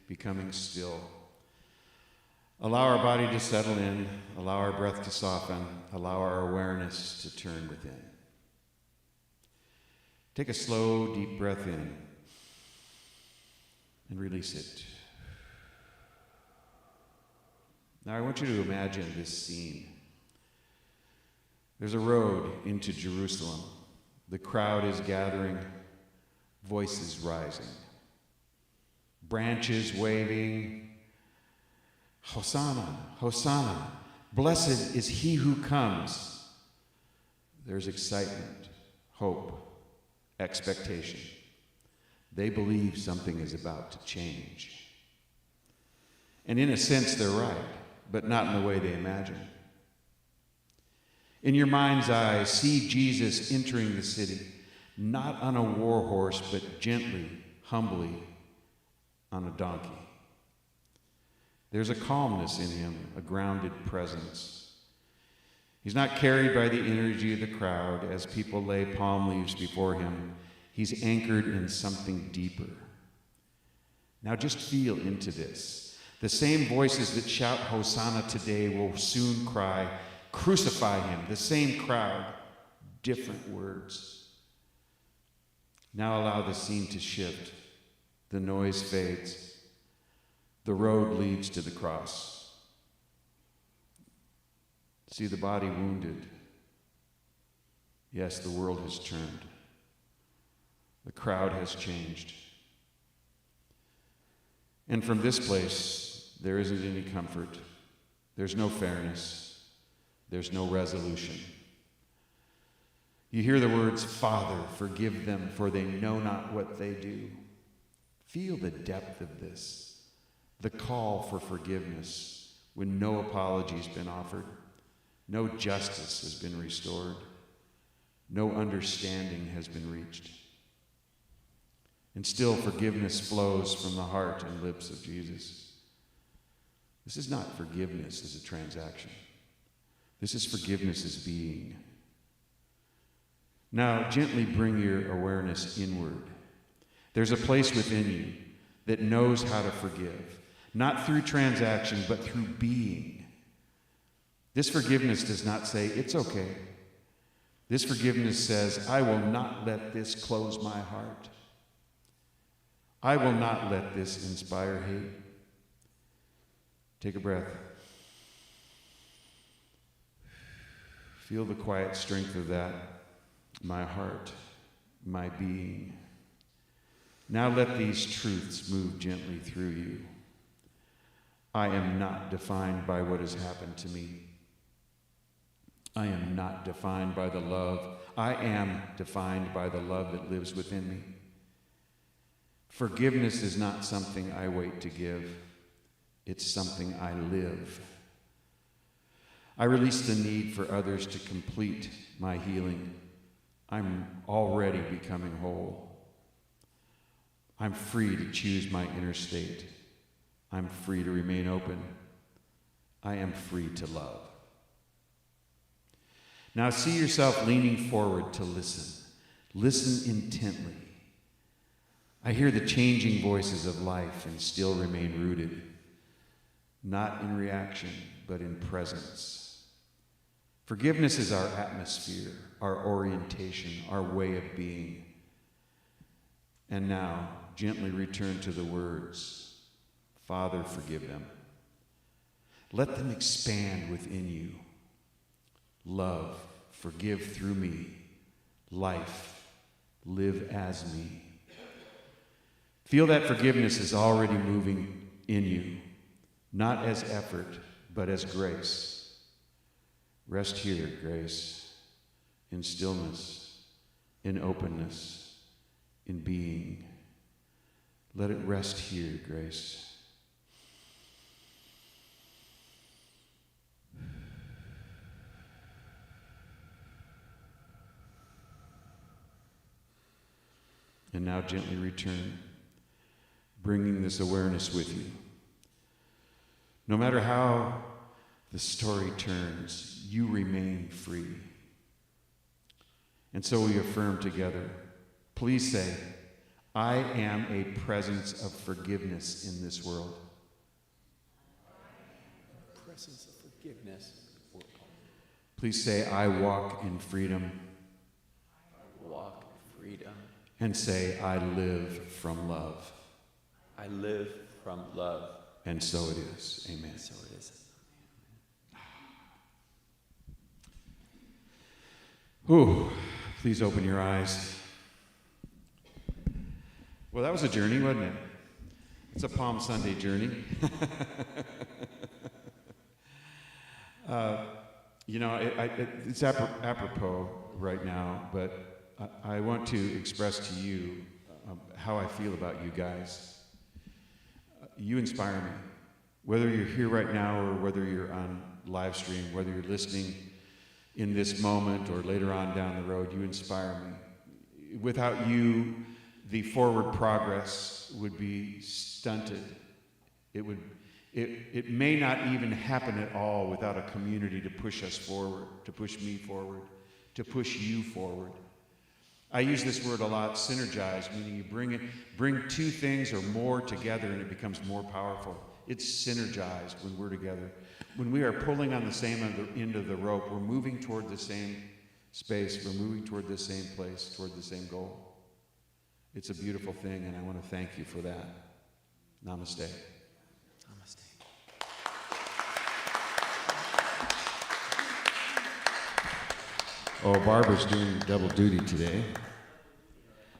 becoming still. Allow our body to settle in. Allow our breath to soften. Allow our awareness to turn within. Take a slow, deep breath in and release it. Now I want you to imagine this scene. There's a road into Jerusalem. The crowd is gathering, voices rising, branches waving. Hosanna, Hosanna, blessed is he who comes. There's excitement, hope, expectation. They believe something is about to change. And in a sense, they're right, but not in the way they imagine. In your mind's eye, see Jesus entering the city, not on a war horse, but gently, humbly, on a donkey. There's a calmness in him, a grounded presence. He's not carried by the energy of the crowd as people lay palm leaves before him. He's anchored in something deeper. Now just feel into this. The same voices that shout Hosanna today will soon cry, crucify him. The same crowd, different words. Now allow the scene to shift. The noise fades. The road leads to the cross. See the body wounded. Yes, the world has turned. The crowd has changed. And from this place, there isn't any comfort. There's no fairness. There's no resolution. You hear the words, Father, forgive them, for they know not what they do. Feel the depth of this. The call for forgiveness when no apology's been offered, no justice has been restored, no understanding has been reached. And still forgiveness flows from the heart and lips of Jesus. This is not forgiveness as a transaction. This is forgiveness as being. Now, gently bring your awareness inward. There's a place within you that knows how to forgive, not through transaction, but through being. This forgiveness does not say, it's okay. This forgiveness says, I will not let this close my heart. I will not let this inspire hate. Take a breath. Feel the quiet strength of that, my heart, my being. Now let these truths move gently through you. I am not defined by what has happened to me. I am not defined by the love. I am defined by the love that lives within me. Forgiveness is not something I wait to give. It's something I live. I release the need for others to complete my healing. I'm already becoming whole. I'm free to choose my inner state. I'm free to remain open. I am free to love. Now see yourself leaning forward to listen. Listen intently. I hear the changing voices of life and still remain rooted, not in reaction, but in presence. Forgiveness is our atmosphere, our orientation, our way of being. And now, gently return to the words, Father, forgive them. Let them expand within you. Love, forgive through me. Life, live as me. Feel that forgiveness is already moving in you, not as effort, but as grace. Rest here, grace, in stillness, in openness, in being. Let it rest here, grace. And now gently return, bringing this awareness with you. No matter how the story turns, you remain free. And so we affirm together, please say, I am a presence of forgiveness in this world. Presence of forgiveness. Please say, I walk in freedom. Walk freedom. And say, I live from love. I live from love. And so it is. Amen. So it is. Ooh, please open your eyes. Well, that was a journey, wasn't it? It's a Palm Sunday journey. It's apropos right now, but I want to express to you how I feel about you guys. You inspire me. Whether you're here right now or whether you're on live stream, whether you're listening in this moment or later on down the road, you inspire me. Without you, the forward progress would be stunted. It may not even happen at all without a community to push us forward, to push me forward, to push you forward. I use this word a lot, synergize, meaning you bring two things or more together and it becomes more powerful. It's synergized when we're together. When we are pulling on the same end of the rope, we're moving toward the same space, we're moving toward the same place, toward the same goal. It's a beautiful thing, and I want to thank you for that. Namaste. Namaste. Oh, Barbara's doing double duty today.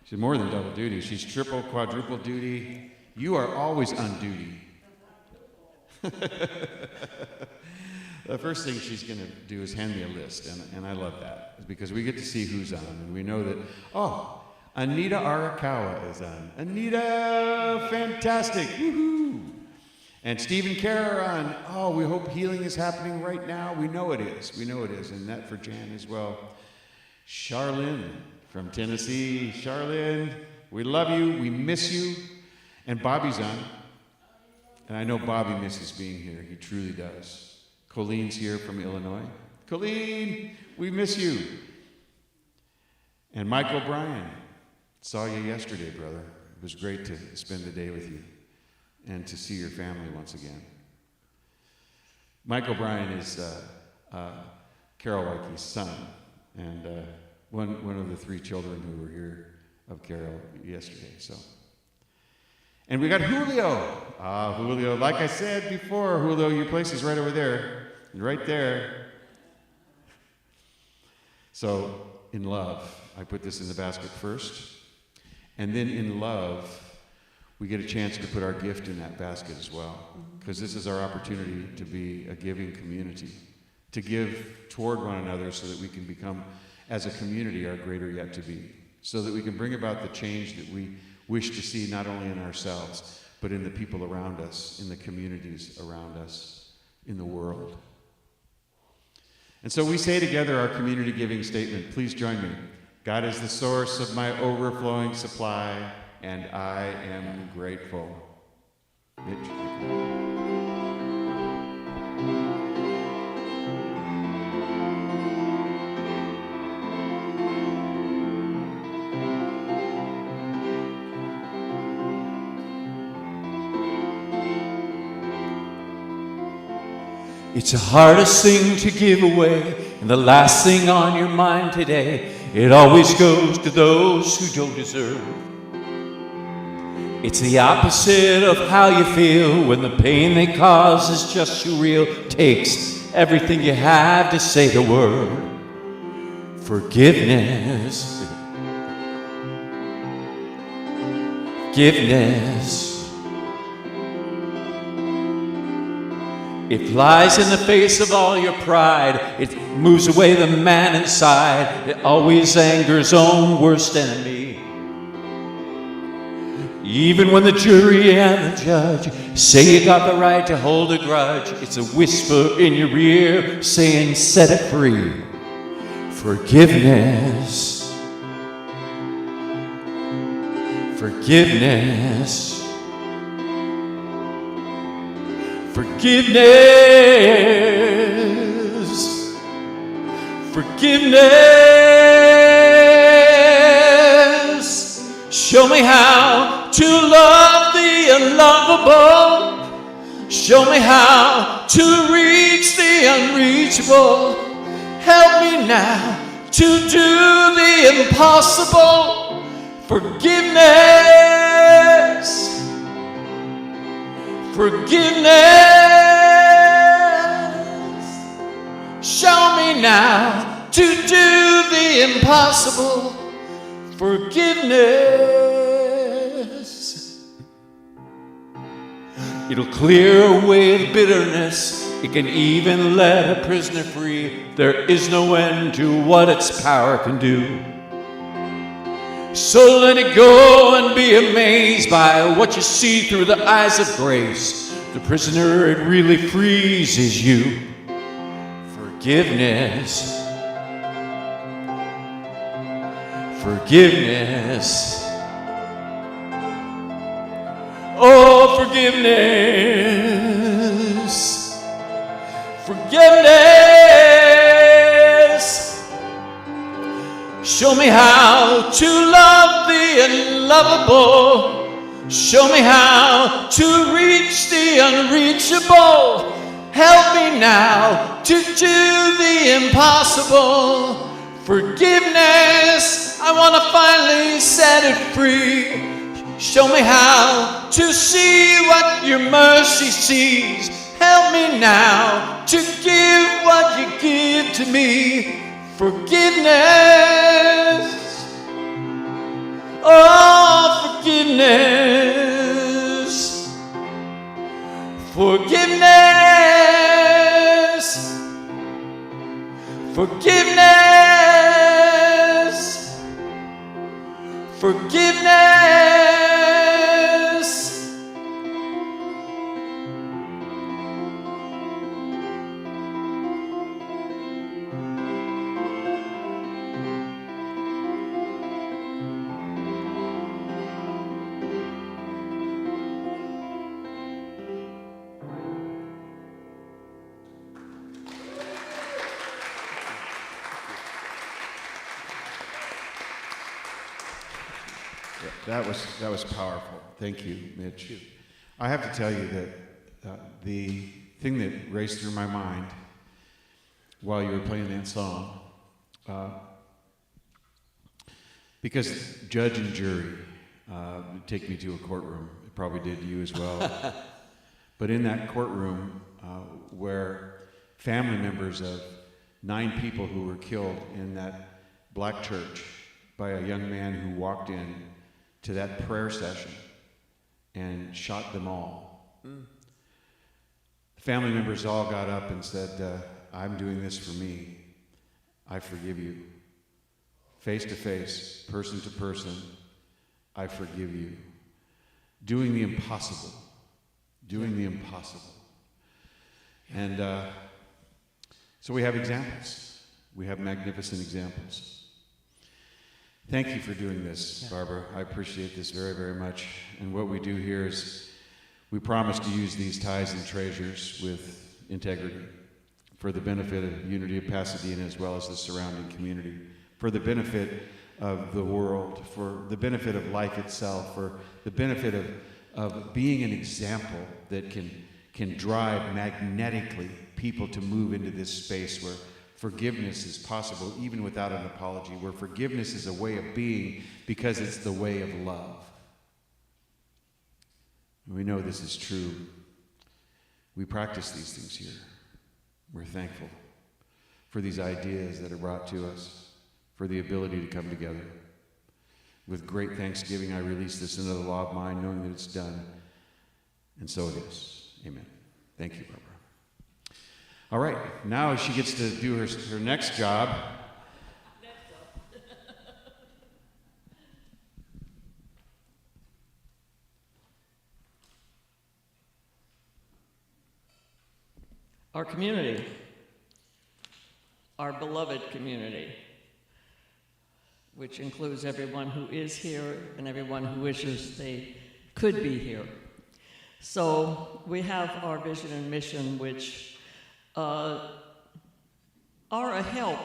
She's more than double duty. She's triple, quadruple duty. You are always on duty. The first thing she's going to do is hand me a list, and I love that, because we get to see who's on, and we know that, oh, Anita Arakawa is on. Anita, fantastic, woohoo! And Steve and Kara are on. Oh, we hope healing is happening right now. We know it is. We know it is, and that for Jan as well. Charlene from Tennessee. Charlene, we love you. We miss you. And Bobby's on. And I know Bobby misses being here. He truly does. Colleen's here from Illinois. Colleen, we miss you. And Mike O'Brien, saw you yesterday, brother. It was great to spend the day with you. and to see your family once again. Mike O'Brien is Carol Wykie's son, and one of the 3 children who were here of Carol yesterday. And we got Julio. Julio, like I said before, Julio, your place is right over there, right there. So, in love, I put this in the basket first, and then in love, we get a chance to put our gift in that basket as well, because this is our opportunity to be a giving community, to give toward one another so that we can become, as a community, our greater yet to be, so that we can bring about the change that we wish to see not only in ourselves, but in the people around us, in the communities around us, in the world. And so we say together our community giving statement. Please join me. God is the source of my overflowing supply, and I am grateful. Mitch. It's the hardest thing to give away, and the last thing on your mind today. It always goes to those who don't deserve. It's the opposite of how you feel when the pain they cause is just too real. Takes everything you have to say the word forgiveness. Forgiveness. It flies in the face of all your pride. It moves away the man inside. It always angers own worst enemy. Even when the jury and the judge say you got the right to hold a grudge, it's a whisper in your ear saying, set it free. Forgiveness. Forgiveness. Forgiveness. Forgiveness. Show me how to love the unlovable. Show me how to reach the unreachable. Help me now to do the impossible. Forgiveness. Forgiveness. Show me now to do the impossible. Forgiveness. It'll clear away the bitterness. It can even let a prisoner free. There is no end to what its power can do. So let it go and be amazed by what you see through the eyes of grace. The prisoner, it really freezes you. Forgiveness. Forgiveness. Oh, forgiveness. Forgiveness. Show me how to love the unlovable. Show me how to reach the unreachable. Help me now to do the impossible. Forgiveness, I want to finally set it free. Show me how to see what your mercy sees. Help me now to give what you give to me. Forgiveness. Oh, forgiveness. Forgiveness. Forgiveness. Forgiveness. That was powerful. Thank you, Mitch. I have to tell you that the thing that raced through my mind while you were playing that song, because judge and jury take me to a courtroom. It probably did you as well. But in that courtroom where family members of 9 people who were killed in that black church by a young man who walked in to that prayer session and shot them all. The family members all got up and said, I'm doing this for me. I forgive you. Face to face, person to person, I forgive you. Doing the impossible. Doing the impossible. And so we have examples. We have magnificent examples. Thank you for doing this, Barbara. I appreciate this very, very much. And what we do here is we promise to use these tithes and treasures with integrity for the benefit of Unity of Pasadena as well as the surrounding community, for the benefit of the world, for the benefit of life itself, for the benefit of being an example that can drive magnetically people to move into this space where forgiveness is possible even without an apology, where forgiveness is a way of being because it's the way of love. We know this is true. We practice these things here. We're thankful for these ideas that are brought to us, for the ability to come together. With great thanksgiving, I release this into the law of mind, knowing that it's done. And so it is. Amen. Thank you, Barbara. All right, now she gets to do her next job. Our community, our beloved community, which includes everyone who is here and everyone who wishes they could be here. So we have our vision and mission, which are a help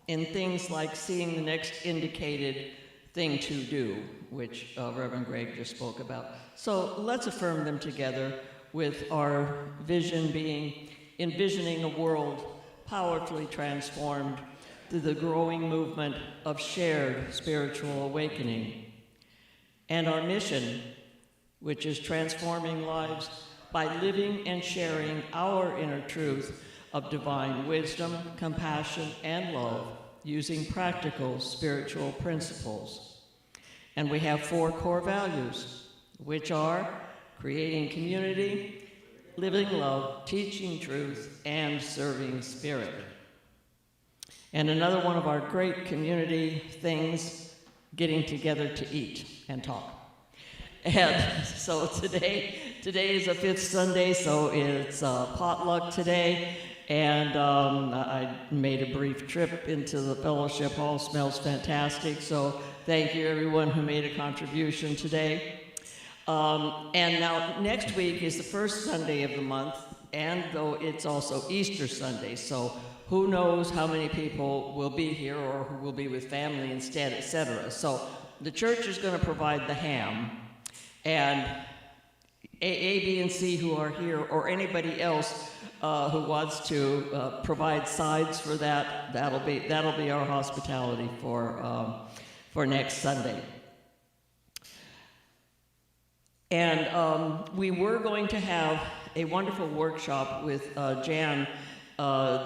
in things like seeing the next indicated thing to do, which Reverend Greg just spoke about. So let's affirm them together with our vision being envisioning a world powerfully transformed through the growing movement of shared spiritual awakening. And our mission, which is transforming lives by living and sharing our inner truth of divine wisdom, compassion, and love using practical spiritual principles. And we have 4 core values, which are creating community, living love, teaching truth, and serving spirit. And another one of our great community things, getting together to eat and talk. And so today is a 5th Sunday, so it's potluck today. And I made a brief trip into the fellowship hall. Smells fantastic. So thank you everyone who made a contribution today. And now next week is the first Sunday of the month, and though it's also Easter Sunday, so who knows how many people will be here or who will be with family instead, etc. So the church is going to provide the ham, and A, B, and C who are here, or anybody else who wants to provide sides for that, that'll be our hospitality for next Sunday. And we were going to have a wonderful workshop with Jan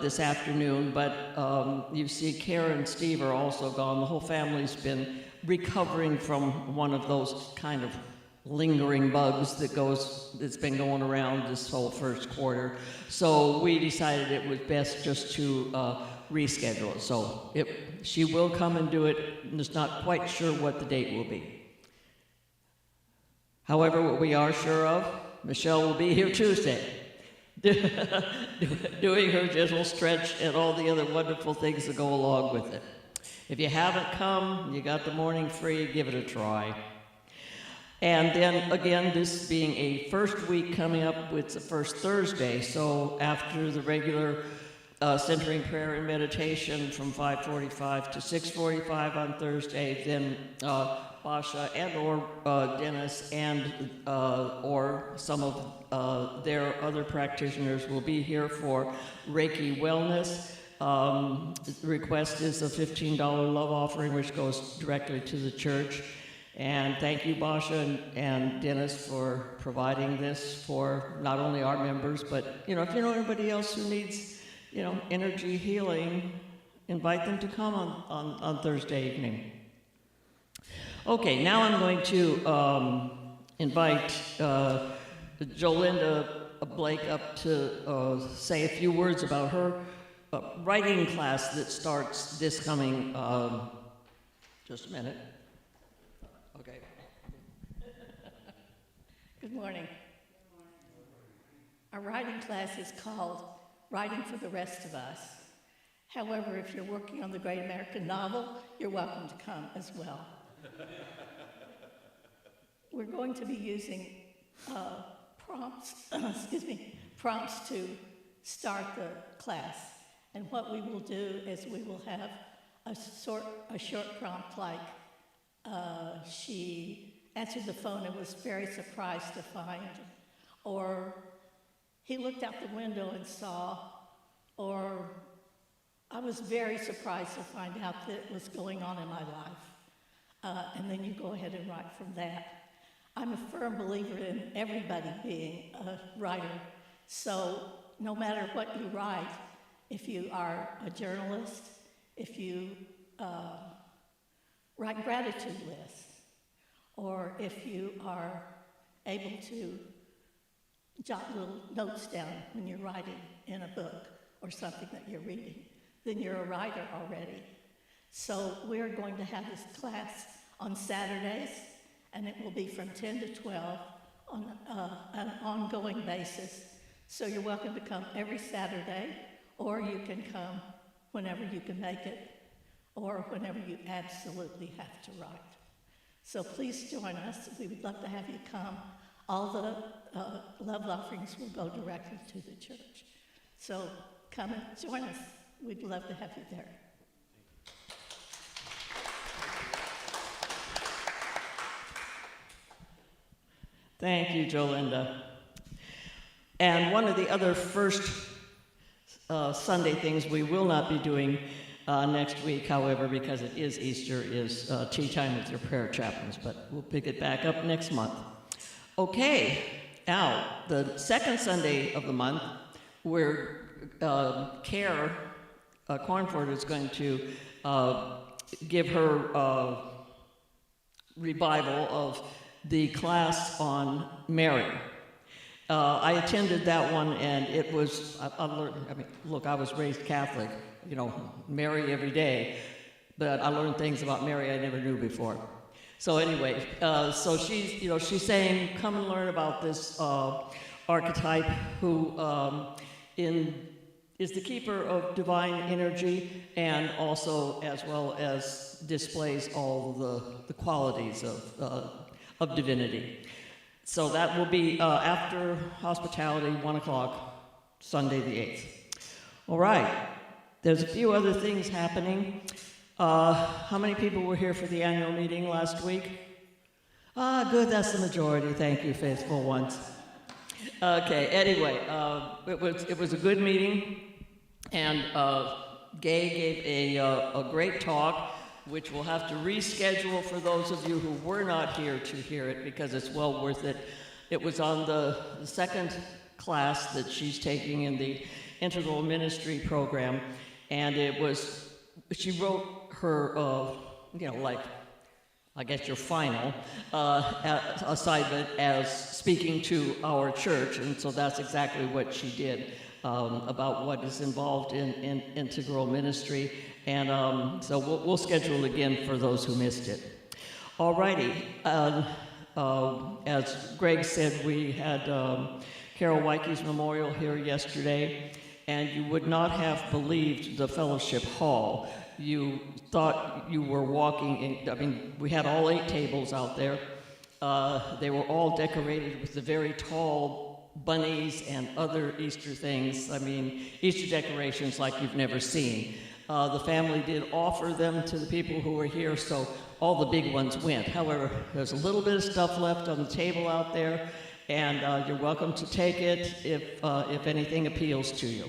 this afternoon, but you see Karen and Steve are also gone. The whole family's been recovering from one of those kind of lingering bugs that's been going around this whole first quarter. So we decided it was best just to reschedule it. So she will come and do it, and it's not quite sure what the date will be. However, what we are sure of, Michelle will be here Tuesday, doing her gentle stretch and all the other wonderful things that go along with it. If you haven't come, you got the morning free, give it a try. And then again, this being a first week coming up with the first Thursday, so after the regular centering prayer and meditation from 5:45 to 6:45 on Thursday, then Basha and or Dennis and or some of their other practitioners will be here for Reiki Wellness. The request is a $15 love offering, which goes directly to the church. And thank you, Basha and Dennis, for providing this for not only our members, but, you know, if you know anybody else who needs, you know, energy healing, invite them to come on Thursday evening. Okay, now I'm going to invite Jolinda Blake up to say a few words about her writing class that starts this coming, just a minute. Okay. Good morning. Our writing class is called Writing for the Rest of Us. However, if you're working on the Great American Novel, you're welcome to come as well. We're going to be using prompts to start the class. And what we will do is we will have a short prompt like, she answered the phone and was very surprised to find, or he looked out the window and saw, or I was very surprised to find out that was going on in my life. And then you go ahead and write from that. I'm a firm believer in everybody being a writer. So no matter what you write, if you are a journalist, if you write gratitude lists, or if you are able to jot little notes down when you're writing in a book or something that you're reading, then you're a writer already. So we're going to have this class on Saturdays, and it will be from 10 to 12 on an ongoing basis. So you're welcome to come every Saturday, or you can come whenever you can make it, or whenever you absolutely have to write. So please join us. We would love to have you come. All the love offerings will go directly to the church. So come and join us. We'd love to have you there. Thank you, Jolinda. And one of the other first Sunday things we will not be doing next week, however, because it is Easter, is tea time with your prayer chaplains, but we'll pick it back up next month. Okay, now, the second Sunday of the month, where Care Cornford is going to give her revival of the class on Mary. I attended that one, and it was, I learned, I mean, look, I was raised Catholic, you know, Mary every day, but I learned things about Mary I never knew before. So anyway, so she's saying, come and learn about this archetype who is the keeper of divine energy, and also as well as displays all the qualities of divinity. So that will be after hospitality, 1 o'clock, Sunday the 8th. All right, there's a few other things happening. How many people were here for the annual meeting last week? Good, that's the majority. Thank you, faithful ones. Okay, anyway, it was a good meeting, and Gay gave a great talk, which we'll have to reschedule for those of you who were not here to hear it, because it's well worth it. It was on the second class that she's taking in the Integral Ministry program, and she wrote her, like, I guess your final assignment as speaking to our church, and so that's exactly what she did about what is involved in integral ministry, and so we'll schedule again for those who missed it. All righty, as Greg said, we had Carol Weike's memorial here yesterday, and you would not have believed the fellowship hall. You thought you were walking in, I mean, we had all 8 tables out there. They were all decorated with the very tall bunnies and other Easter things. I mean, Easter decorations like you've never seen. The family did offer them to the people who were here, so all the big ones went. However, there's a little bit of stuff left on the table out there, and you're welcome to take it if anything appeals to you.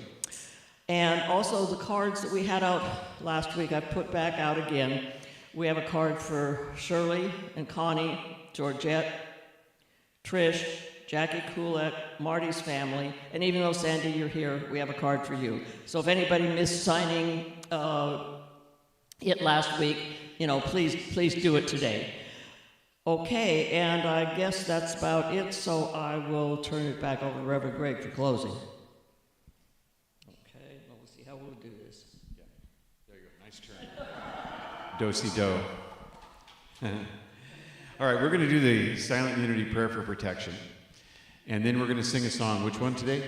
And also the cards that we had out last week, I put back out again. We have a card for Shirley and Connie, Georgette, Trish, Jackie Coolette, Marty's family, and even though Sandy, you're here, we have a card for you. So if anybody missed signing it last week, please do it today. Okay, and I guess that's about it, so I will turn it back over to Reverend Greg for closing. Okay, well, we'll see how we'll do this. Yeah, there you go. Nice turn. Do-si-do. All right, we're going to do the Silent Unity Prayer for Protection. And then we're going to sing a song. Which one today?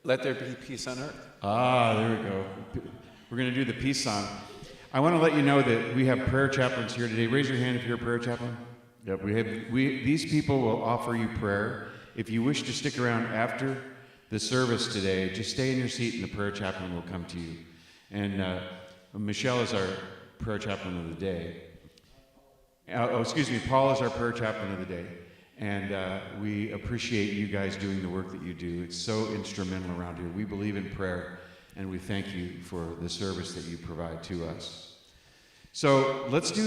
Let there be peace on earth. Ah, there we go. We're going to do the peace song. I want to let you know that we have prayer chaplains here today. Raise your hand if you're a prayer chaplain. Yep, these people will offer you prayer. If you wish to stick around after the service today, just stay in your seat and the prayer chaplain will come to you. And Michelle is our prayer chaplain of the day. Paul is our prayer chaplain of the day. And we appreciate you guys doing the work that you do. It's so instrumental around here. We believe in prayer, and we thank you for the service that you provide to us. So let's do